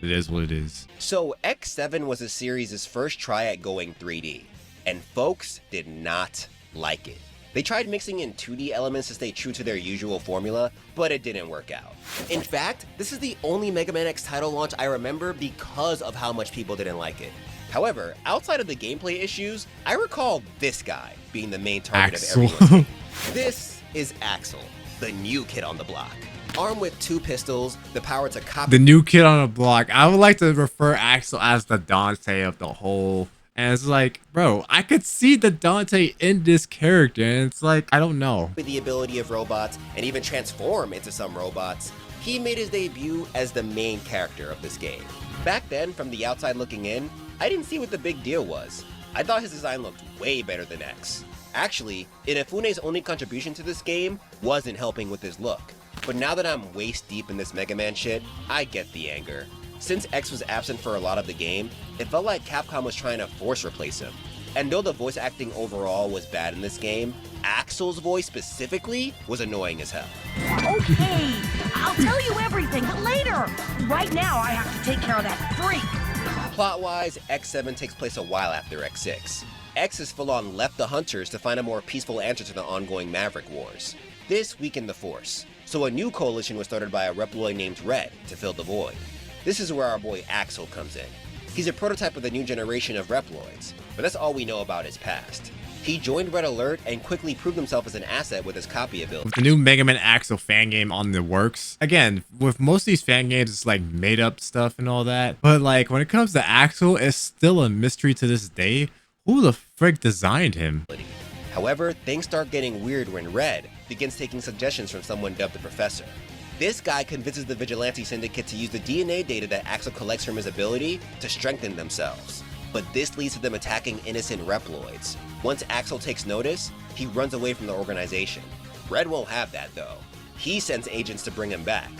it is what it is. So X7 was the series' first try at going 3D, and folks did not like it. They tried mixing in 2D elements to stay true to their usual formula, but it didn't work out. In fact, this is the only Mega Man X title launch I remember because of how much people didn't like it. However, outside of the gameplay issues, I recall this guy being the main target Axel. of everyone. This is Axel, the new kid on the block. Armed with 2 pistols, the power to copy... The new kid on the block. I would like to refer Axel as the Dante of the whole... And it's like, bro, I could see the Dante in this character, and it's like, I don't know. With the ability of robots, and even transform into some robots, he made his debut as the main character of this game. Back then, from the outside looking in, I didn't see what the big deal was. I thought his design looked way better than X. Actually, Inafune's only contribution to this game wasn't helping with his look. But now that I'm waist deep in this Mega Man shit, I get the anger. Since X was absent for a lot of the game, it felt like Capcom was trying to force replace him. And though the voice acting overall was bad in this game, Axel's voice specifically was annoying as hell. Okay, I'll tell you everything, but later. Right now, I have to take care of that freak. Plot-wise, X7 takes place a while after X6. X has full-on left the Hunters to find a more peaceful answer to the ongoing Maverick Wars. This weakened the Force, so a new coalition was started by a Reploid named Red to fill the void. This is where our boy Axel comes in. He's a prototype of the new generation of Reploids, but that's all we know about his past. He joined Red Alert and quickly proved himself as an asset with his copy ability. With the new Mega Man Axel fan game on the works, again, with most of these fan games, it's like made up stuff and all that. But like when it comes to Axel, it's still a mystery to this day. Who the frick designed him? However, things start getting weird when Red begins taking suggestions from someone dubbed the Professor. This guy convinces the Vigilante Syndicate to use the DNA data that Axel collects from his ability to strengthen themselves. But this leads to them attacking innocent Reploids. Once Axel takes notice, he runs away from the organization. Red won't have that though. He sends agents to bring him back.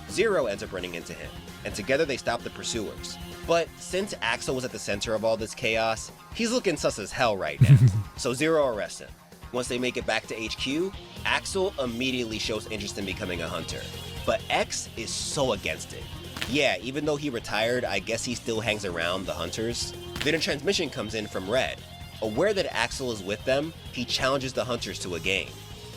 Zero ends up running into him, and together they stop the pursuers. But since Axel was at the center of all this chaos, he's looking sus as hell right now, so Zero arrests him. Once they make it back to HQ, Axel immediately shows interest in becoming a hunter. But X is so against it. Yeah, even though he retired, I guess he still hangs around the hunters. Then a transmission comes in from Red. Aware that Axel is with them, he challenges the hunters to a game.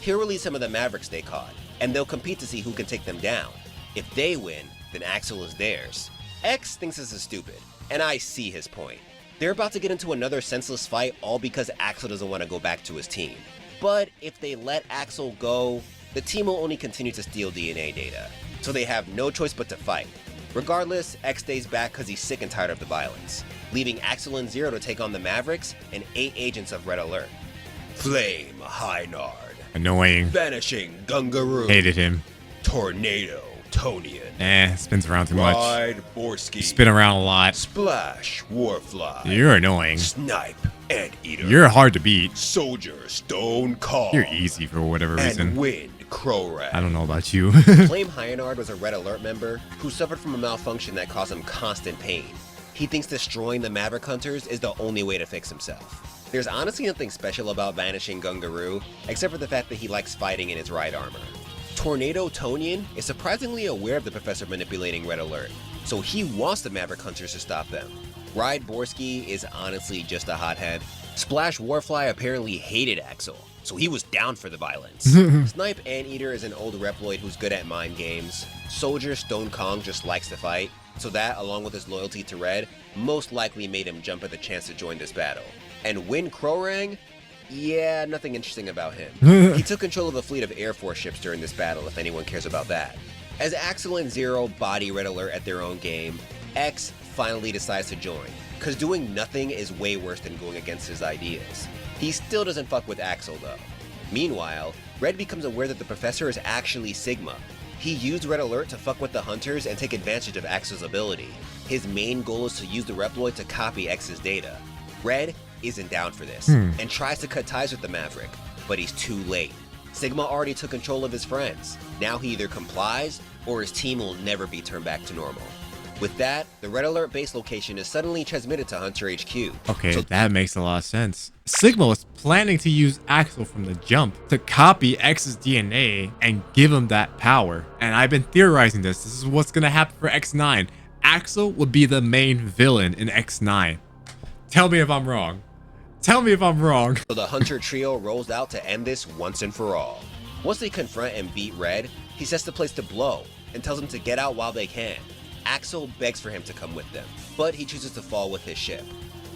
He'll release some of the Mavericks they caught, and they'll compete to see who can take them down. If they win, then Axel is theirs. X thinks this is stupid, and I see his point. They're about to get into another senseless fight all because Axel doesn't want to go back to his team. But if they let Axel go, the team will only continue to steal DNA data, so they have no choice but to fight. Regardless, X stays back because he's sick and tired of the violence, leaving Axel and Zero to take on the Mavericks and 8 agents of Red Alert. Flame Hynard. Annoying. Vanishing Gungaroo. Hated him. Tornado Tonian. Spins around too much. Ride Borsky. Spin around a lot. Splash Warfly. You're annoying. Snipe Anteater. You're hard to beat. Soldier Stone Call. You're easy for whatever reason. And Wind Crowrat. I don't know about you. Flame Hynard was a Red Alert member who suffered from a malfunction that caused him constant pain. He thinks destroying the Maverick Hunters is the only way to fix himself. There's honestly nothing special about Vanishing Gungaroo, except for the fact that he likes fighting in his ride armor. Tornado Tonian is surprisingly aware of the Professor manipulating Red Alert, so he wants the Maverick Hunters to stop them. Ride Borsky is honestly just a hothead. Splash Warfly apparently hated Axel, so he was down for the violence. Snipe Anteater is an old Reploid who's good at mind games. Soldier Stone Kong just likes to fight, so that, along with his loyalty to Red, most likely made him jump at the chance to join this battle. And Win Crowrang? Yeah, nothing interesting about him. He took control of a fleet of Air Force ships during this battle, if anyone cares about that. As Axel and Zero body Red Alert at their own game, X finally decides to join, cause doing nothing is way worse than going against his ideas. He still doesn't fuck with Axel though. Meanwhile, Red becomes aware that the Professor is actually Sigma. He used Red Alert to fuck with the Hunters and take advantage of Axel's ability. His main goal is to use the Reploid to copy X's data. Red isn't down for this, and tries to cut ties with the Maverick, but he's too late. Sigma already took control of his friends. Now he either complies, or his team will never be turned back to normal. With that, the Red Alert base location is suddenly transmitted to Hunter HQ. Okay, so that makes a lot of sense. Sigma was planning to use Axel from the jump to copy X's DNA and give him that power. And I've been theorizing this. This is what's going to happen for X9. Axel would be the main villain in X9. Tell me if I'm wrong. Tell me if I'm wrong. So the Hunter trio rolls out to end this once and for all. Once they confront and beat Red, he sets the place to blow and tells them to get out while they can. Axel begs for him to come with them, but he chooses to fall with his ship.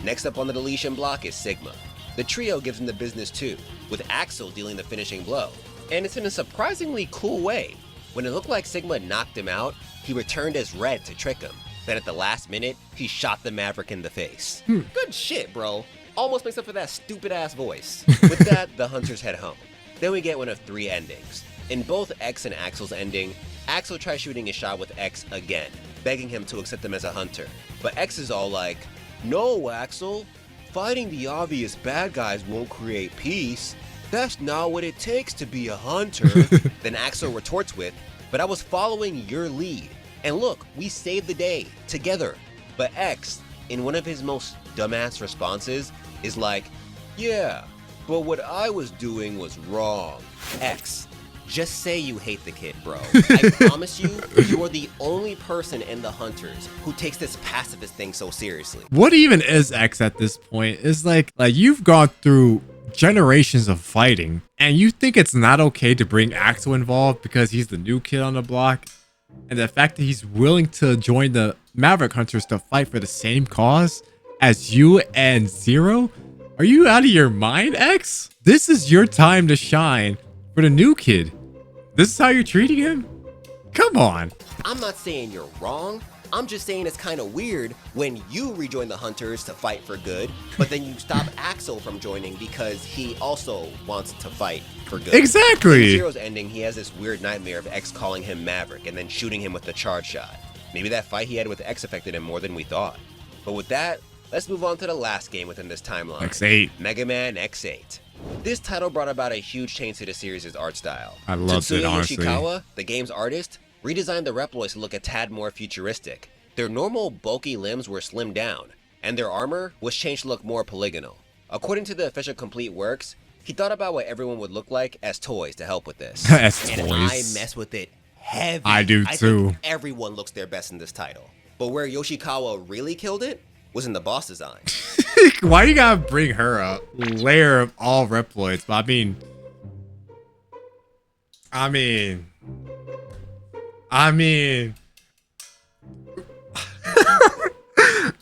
Next up on the deletion block is Sigma. The trio gives him the business too, with Axel dealing the finishing blow. And it's in a surprisingly cool way. When it looked like Sigma knocked him out, he returned as Red to trick him. Then at the last minute, he shot the Maverick in the face. Good shit, bro. Almost makes up for that stupid ass voice. With that, the Hunters head home. Then we get one of 3 endings. In both X and Axel's ending, Axel tries shooting his shot with X again, begging him to accept him as a hunter. But X is all like, "No, Axel, fighting the obvious bad guys won't create peace. That's not what it takes to be a hunter." Then Axel retorts with, "But I was following your lead. And look, we saved the day, together." But X, in one of his most dumbass responses, is like, "Yeah, but what I was doing was wrong." X, just say you hate the kid, bro. I promise you, you are the only person in the Hunters who takes this pacifist thing so seriously. What even is X at this point? It's like you've gone through generations of fighting and you think it's not okay to bring Axel involved because he's the new kid on the block? And the fact that he's willing to join the Maverick Hunters to fight for the same cause as you and Zero? Are you out of your mind, X? This is your time to shine for the new kid. This is how you're treating him? Come on. I'm not saying you're wrong. I'm just saying it's kind of weird when you rejoin the Hunters to fight for good, but then you stop Axel from joining because he also wants to fight for good. Exactly. In Zero's ending, he has this weird nightmare of X calling him Maverick and then shooting him with the charge shot. Maybe that fight he had with X affected him more than we thought. But with that, let's move on to the last game within this timeline. X8. Mega Man X8. This title brought about a huge change to the series' art style. I loved it, honestly. Yoshikawa, the game's artist, redesigned the Reploids to look a tad more futuristic. Their normal, bulky limbs were slimmed down, and their armor was changed to look more polygonal. According to the official Complete Works, he thought about what everyone would look like as toys to help with this. As and toys. I mess with it heavy. I do too. Think everyone looks their best in this title. But where Yoshikawa really killed it was in the boss design. Why you gotta bring her up? Layer of all Reploids. But I mean,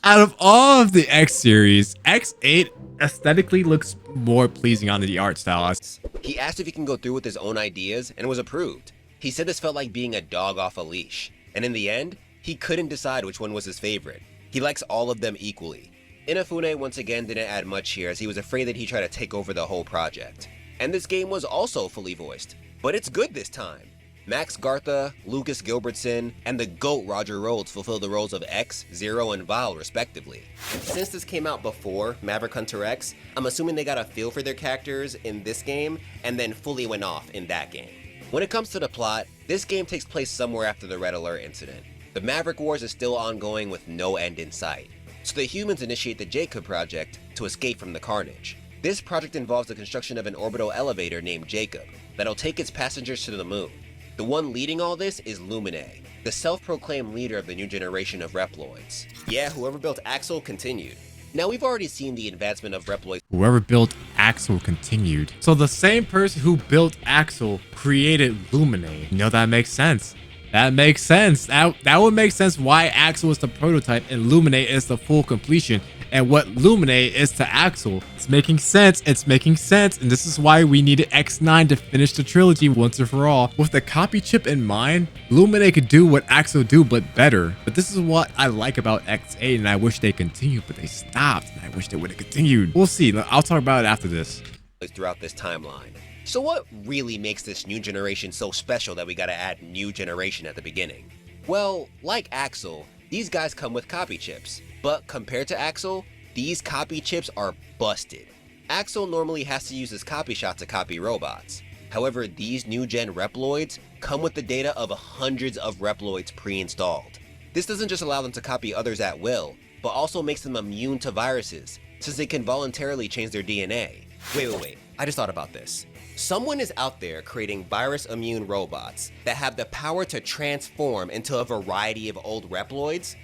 out of all of the X series, X8 aesthetically looks more pleasing on the art style. He asked if he can go through with his own ideas and was approved. He said this felt like being a dog off a leash, and in the end, he couldn't decide which one was his favorite. He likes all of them equally. Inafune once again didn't add much here as he was afraid that he'd try to take over the whole project. And this game was also fully voiced, but it's good this time. Max Gartha, Lucas Gilbertson, and the GOAT Roger Rhodes fulfilled the roles of X, Zero, and Vile respectively. Since this came out before Maverick Hunter X, I'm assuming they got a feel for their characters in this game and then fully went off in that game. When it comes to the plot, this game takes place somewhere after the Red Alert incident. The Maverick Wars is still ongoing with no end in sight, so the humans initiate the Jacob Project to escape from the carnage. This project involves the construction of an orbital elevator named Jacob that'll take its passengers to the moon. The one leading all this is Lumine, the self-proclaimed leader of the new generation of Reploids. Yeah, whoever built Axel continued. Now we've already seen the advancement of Reploids. Whoever built Axel continued. So the same person who built Axel created Lumine. You know, that makes sense. That makes sense. That would make sense why Axel is the prototype and Lumine is the full completion. And what Lumine is to Axel. It's making sense. It's making sense. And this is why we needed X9 to finish the trilogy once and for all. With the copy chip in mind, Lumine could do what Axel do, but better. But this is what I like about X8, and I wish they continued, but they stopped. And I wish they would have continued. We'll see. I'll talk about it after this. Throughout this timeline. So what really makes this new generation so special that we gotta add new generation at the beginning? Well, like Axel, these guys come with copy chips. But compared to Axel, these copy chips are busted. Axel normally has to use his copy shot to copy robots. However, these new gen Reploids come with the data of hundreds of Reploids pre-installed. This doesn't just allow them to copy others at will, but also makes them immune to viruses, since they can voluntarily change their DNA. Wait, I just thought about this. Someone is out there creating virus-immune robots that have the power to transform into a variety of old Reploids?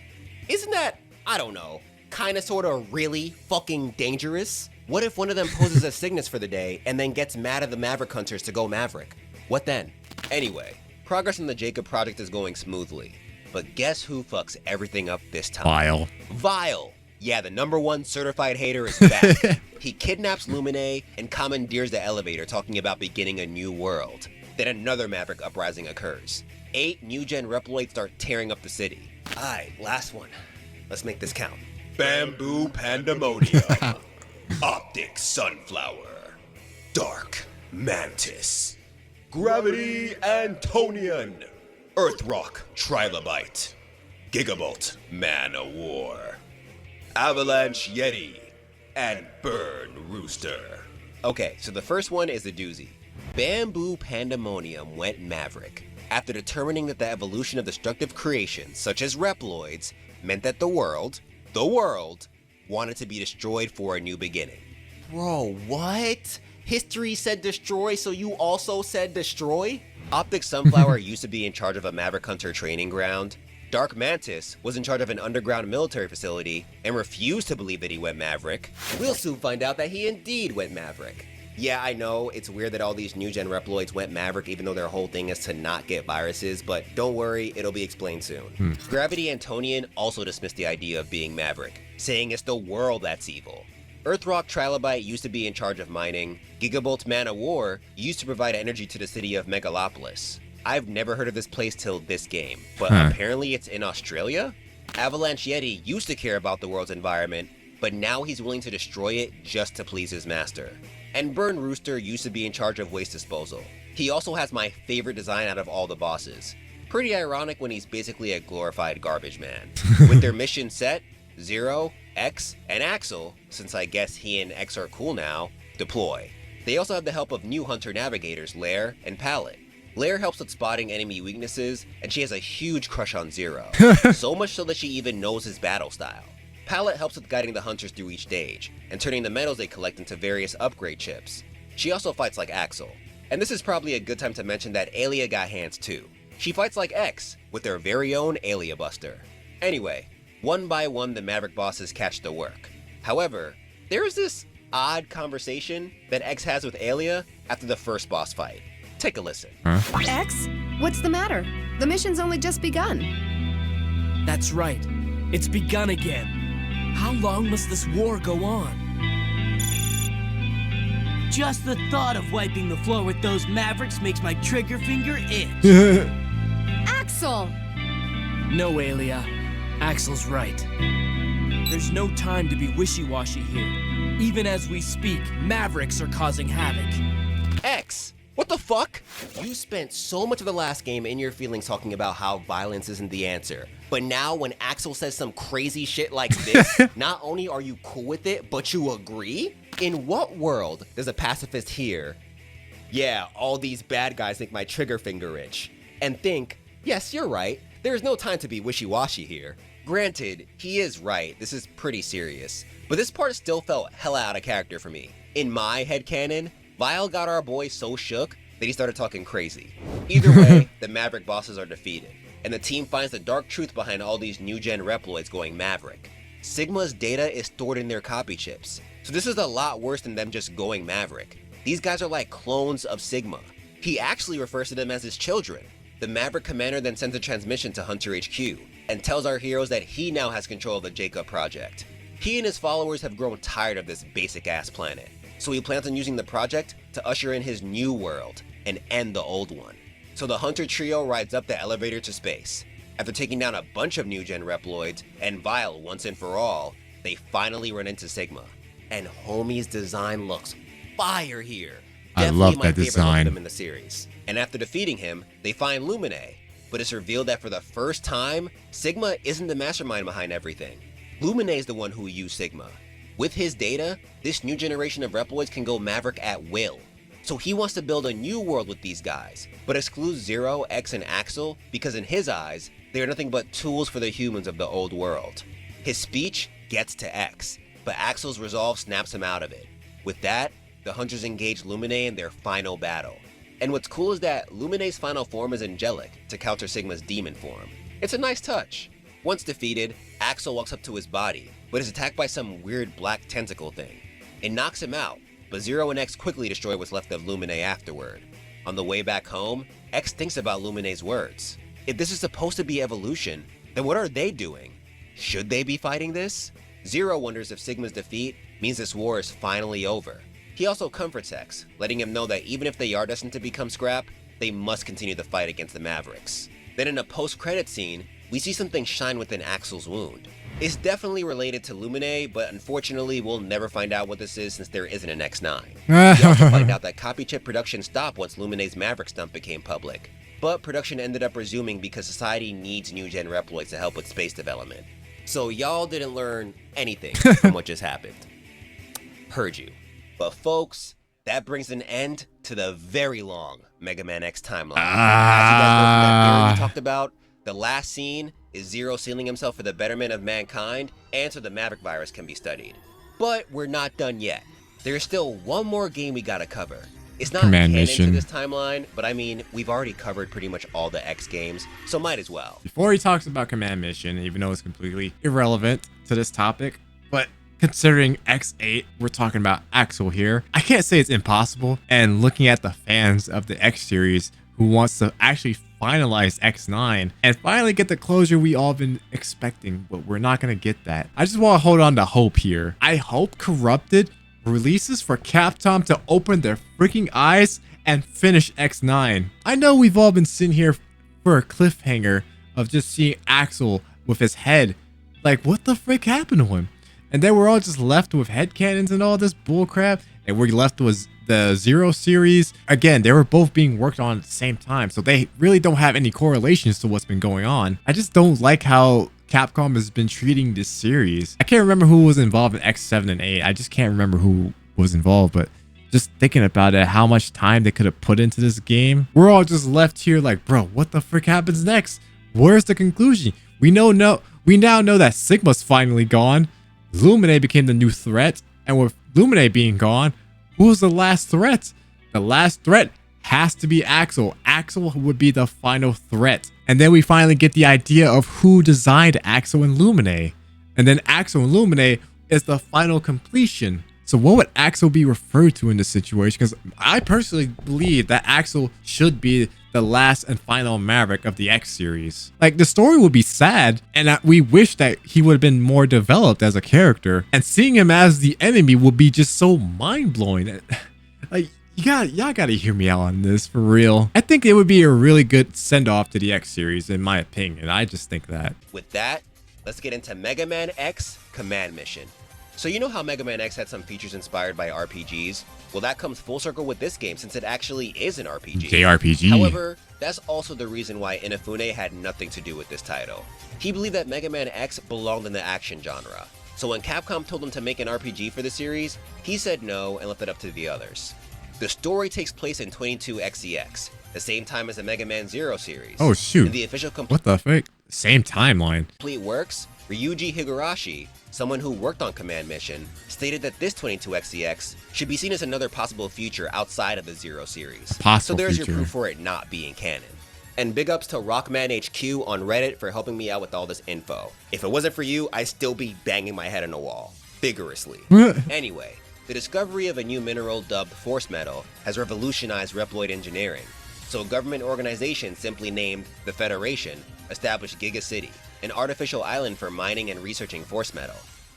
Isn't that, I don't know, kinda sorta really fucking dangerous? What if one of them poses as Cygnus for the day and then gets mad at the Maverick Hunters to go Maverick? What then? Anyway, progress on the Jacob project is going smoothly. But guess who fucks everything up this time? Vile! Yeah, the #1 certified hater is back. He kidnaps Lumine and commandeers the elevator, talking about beginning a new world. Then another Maverick uprising occurs. 8 new-gen Reploids start tearing up the city. Alright, last one. Let's make this count. Bamboo Pandemonium. Optic Sunflower. Dark Mantis. Gravity Antonian. Earthrock Trilobite. Gigabolt Man o' War. Avalanche Yeti. And Burn Rooster. Okay, so the first one is a doozy. Bamboo Pandemonium went Maverick after determining that the evolution of destructive creations, such as Reploids, meant that the world wanted to be destroyed for a new beginning. Bro, what? History said destroy, so you also said destroy? Optic Sunflower used to be in charge of a Maverick Hunter training ground. Dark Mantis was in charge of an underground military facility and refused to believe that he went Maverick. We'll soon find out that he indeed went Maverick. Yeah, I know, it's weird that all these new gen Reploids went Maverick even though their whole thing is to not get viruses, but don't worry, it'll be explained soon. Gravity Antonian also dismissed the idea of being Maverick, saying it's the world that's evil. Earthrock Trilobite used to be in charge of mining. Gigabolt Man of War used to provide energy to the city of Megalopolis. I've never heard of this place till this game, but apparently it's in Australia? Avalanche Yeti used to care about the world's environment, but now he's willing to destroy it just to please his master. And Burn Rooster used to be in charge of waste disposal. He also has my favorite design out of all the bosses. Pretty ironic when he's basically a glorified garbage man. With their mission set, Zero, X, and Axel, since I guess he and X are cool now, deploy. They also have the help of new Hunter navigators Lair and Pallet. Lair helps with spotting enemy weaknesses, and she has a huge crush on Zero, so much so that she even knows his battle style. Pallet helps with guiding the hunters through each stage, and turning the metals they collect into various upgrade chips. She also fights like Axel. And this is probably a good time to mention that Aelia got hands too. She fights like X, with their very own Aelia Buster. Anyway, one by one the Maverick bosses catch the work. However, there is this odd conversation that X has with Aelia after the first boss fight. Take a listen. X? What's the matter? The mission's only just begun. That's right. It's begun again. How long must this war go on? Just the thought of wiping the floor with those Mavericks makes my trigger finger itch. Axel! No, Aelia. Axel's right. There's no time to be wishy-washy here. Even as we speak, Mavericks are causing havoc. X! What the fuck? You spent so much of the last game in your feelings talking about how violence isn't the answer. But now when Axel says some crazy shit like this, not only are you cool with it, but you agree? In what world does a pacifist hear, yeah, all these bad guys make my trigger finger itch, and think, yes, you're right, there's no time to be wishy-washy here. Granted, he is right, this is pretty serious, but this part still felt hella out of character for me. In my headcanon, Vile got our boy so shook that he started talking crazy. Either way, the Maverick bosses are defeated, and the team finds the dark truth behind all these new-gen Reploids going Maverick. Sigma's data is stored in their copy chips, so this is a lot worse than them just going Maverick. These guys are like clones of Sigma. He actually refers to them as his children. The Maverick commander then sends a transmission to Hunter HQ, and tells our heroes that he now has control of the Jacob project. He and his followers have grown tired of this basic-ass planet, so he plans on using the project to usher in his new world and end the old one. So the Hunter trio rides up the elevator to space. After taking down a bunch of new-gen Reploids and Vile once and for all, they finally run into Sigma. And Homie's design looks fire here. I love that design. Of them in the series. And after defeating him, they find Lumine, but it's revealed that for the first time, Sigma isn't the mastermind behind everything. Lumine is the one who used Sigma. With his data, this new generation of Reploids can go Maverick at will. So he wants to build a new world with these guys, but excludes Zero, X, and Axel because in his eyes, they are nothing but tools for the humans of the old world. His speech gets to X, but Axel's resolve snaps him out of it. With that, the Hunters engage Lumine in their final battle. And what's cool is that Lumine's final form is angelic to counter Sigma's demon form. It's a nice touch. Once defeated, Axel walks up to his body, but is attacked by some weird black tentacle thing. It knocks him out, but Zero and X quickly destroy what's left of Lumine afterward. On the way back home, X thinks about Lumine's words. If this is supposed to be evolution, then what are they doing? Should they be fighting this? Zero wonders if Sigma's defeat means this war is finally over. He also comforts X, letting him know that even if they are destined to become scrap, they must continue the fight against the Mavericks. Then in a post-credit scene, we see something shine within Axel's wound. It's definitely related to Lumine, but unfortunately we'll never find out what this is since there isn't an X9. We also find out that copy chip production stopped once Lumine's Maverick stunt became public, but production ended up resuming because society needs new-gen Reploids to help with space development. So y'all didn't learn anything from what just happened. Heard you. But folks, that brings an end to the very long Mega Man X timeline. As you guys know from that theory we talked about, the last scene is Zero sealing himself for the betterment of mankind and so the Maverick virus can be studied. But we're not done yet. There's still one more game we gotta cover. It's not canon to this timeline, but I mean, we've already covered pretty much all the X games, so might as well. Before he talks about Command Mission, even though it's completely irrelevant to this topic, but considering X8, we're talking about Axel here. I can't say it's impossible. And looking at the fans of the X series who wants to actually finalize X9 and finally get the closure we all been expecting, but we're not going to get that. I just want to hold on to hope here. I hope Corrupted releases for Capcom to open their freaking eyes and finish X9. I know we've all been sitting here for a cliffhanger of just seeing Axel with his head. Like, what the frick happened to him? And then we're all just left with headcanons and all this bullcrap. And we're left with the Zero series. Again, they were both being worked on at the same time, so they really don't have any correlations to what's been going on. I just don't like how Capcom has been treating this series. I can't remember who was involved in X7 and 8. I just can't remember who was involved, but just thinking about it, how much time they could have put into this game. We're all just left here like, bro, what the frick happens next? Where's the conclusion? We now know that Sigma's finally gone. Lumine became the new threat, and with Lumine being gone, who was the last threat? The last threat has to be Axel. Axel would be the final threat. And then we finally get the idea of who designed Axel and Lumine. And then Axel and Lumine is the final completion. So what would Axel be referred to in this situation? Because I personally believe that Axel should be the last and final Maverick of the X series. Like, the story would be sad, and we wish that he would have been more developed as a character. And seeing him as the enemy would be just so mind-blowing. Like, y'all gotta hear me out on this, for real. I think it would be a really good send-off to the X series, in my opinion. I just think that. With that, let's get into Mega Man X Command Mission. So you know how Mega Man X had some features inspired by RPGs? Well, that comes full circle with this game since it actually is an RPG. JRPG. However, that's also the reason why Inafune had nothing to do with this title. He believed that Mega Man X belonged in the action genre. So when Capcom told him to make an RPG for the series, he said no and left it up to the others. The story takes place in 22XEX, the same time as the Mega Man Zero series. Oh shoot. In the official what the frick? Same timeline. Complete works, Ryuji Higurashi, someone who worked on Command Mission, stated that this 22XEX should be seen as another possible future outside of the Zero series. So there's your proof for it not being canon. And big ups to Rockman HQ on Reddit for helping me out with all this info. If it wasn't for you, I'd still be banging my head on a wall. Vigorously. Anyway, the discovery of a new mineral dubbed Force Metal has revolutionized Reploid engineering. So a government organization simply named the Federation established Giga City, an artificial island for mining and researching Force Metal.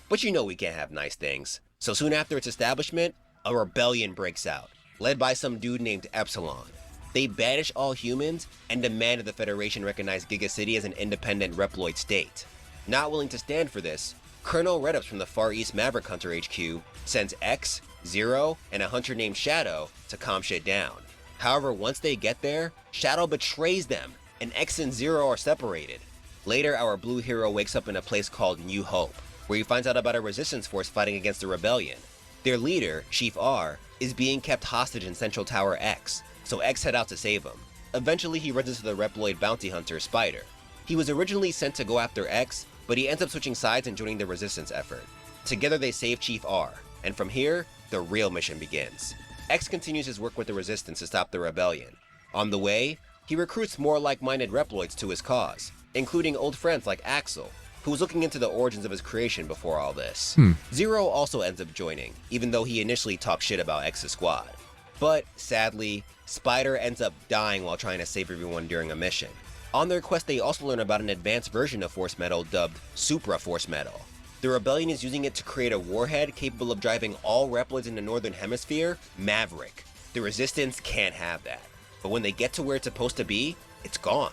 But you know we can't have nice things. So soon after its establishment, a rebellion breaks out, led by some dude named Epsilon. They banish all humans and demand that the Federation recognize Giga City as an independent Reploid state. Not willing to stand for this, Colonel Redups from the Far East Maverick Hunter HQ sends X, Zero, and a hunter named Shadow to calm shit down. However, once they get there, Shadow betrays them, and X and Zero are separated. Later, our blue hero wakes up in a place called New Hope, where he finds out about a resistance force fighting against the rebellion. Their leader, Chief R, is being kept hostage in Central Tower X, so X head out to save him. Eventually, he runs into the Reploid bounty hunter, Spider. He was originally sent to go after X, but he ends up switching sides and joining the resistance effort. Together they save Chief R, and from here, the real mission begins. X continues his work with the resistance to stop the rebellion. On the way, he recruits more like-minded Reploids to his cause, including old friends like Axel, who was looking into the origins of his creation before all this. Zero also ends up joining, even though he initially talked shit about X's squad. But, sadly, Spider ends up dying while trying to save everyone during a mission. On their quest, they also learn about an advanced version of Force Metal dubbed Supra Force Metal. The Rebellion is using it to create a warhead capable of driving all Reploids in the Northern Hemisphere, Maverick. The Resistance can't have that. But when they get to where it's supposed to be, it's gone.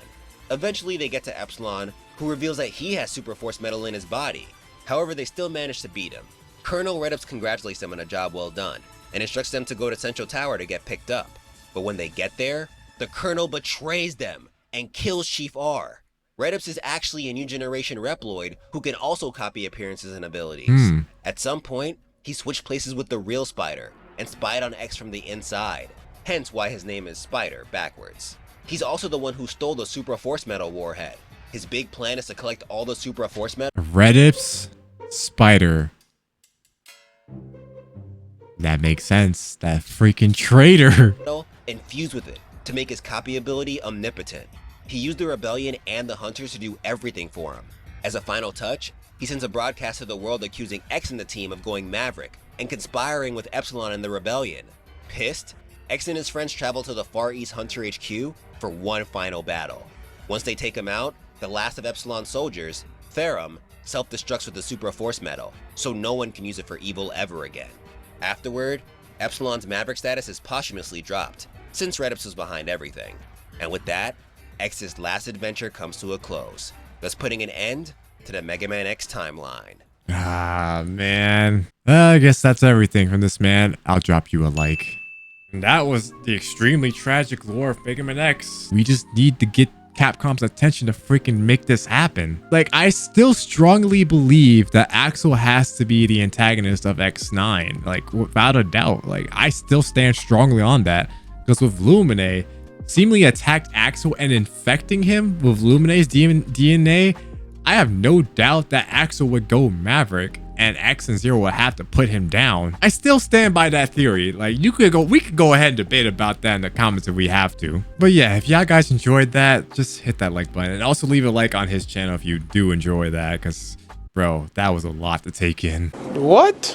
Eventually they get to Epsilon, who reveals that he has Super Force Metal in his body. However, they still manage to beat him. Colonel Redups congratulates them on a job well done, and instructs them to go to Central Tower to get picked up. But when they get there, the Colonel betrays them and kills Chief R. Redups is actually a new generation Reploid who can also copy appearances and abilities. At some point, he switched places with the real Spider and spied on X from the inside, hence why his name is Spider backwards. He's also the one who stole the Supra Force Metal warhead. His big plan is to collect all the Supra Force Metal. Redups, Spider. That makes sense. That freaking traitor. And fuse with it to make his copy ability omnipotent. He used the Rebellion and the Hunters to do everything for him. As a final touch, He sends a broadcast to the world accusing X and the team of going Maverick and conspiring with Epsilon and the Rebellion. Pissed, X and his friends travel to the Far East Hunter HQ for one final battle. Once they take him out, the last of Epsilon's soldiers, Ferrum, self-destructs with the Super Force Metal, so no one can use it for evil ever again. Afterward, Epsilon's Maverick status is posthumously dropped, since Red Ops was behind everything. And with that, X's last adventure comes to a close, thus putting an end to the Mega Man X timeline. Ah, man. I guess that's everything from this, man. I'll drop you a like. And that was the extremely tragic lore of Mega Man X. We just need to get Capcom's attention to freaking make this happen. Like, I still strongly believe that Axel has to be the antagonist of X9. Like, without a doubt. Like, I still stand strongly on that. Because with Lumine, seemingly attacked Axel and infecting him with Lumine's DNA, I have no doubt that Axel would go Maverick and X and Zero would have to put him down. I still stand by that theory. Like, we could go ahead and debate about that in the comments if we have to. But yeah, if y'all guys enjoyed that, just hit that like button and also leave a like on his channel if you do enjoy that, because bro, that was a lot to take in. What?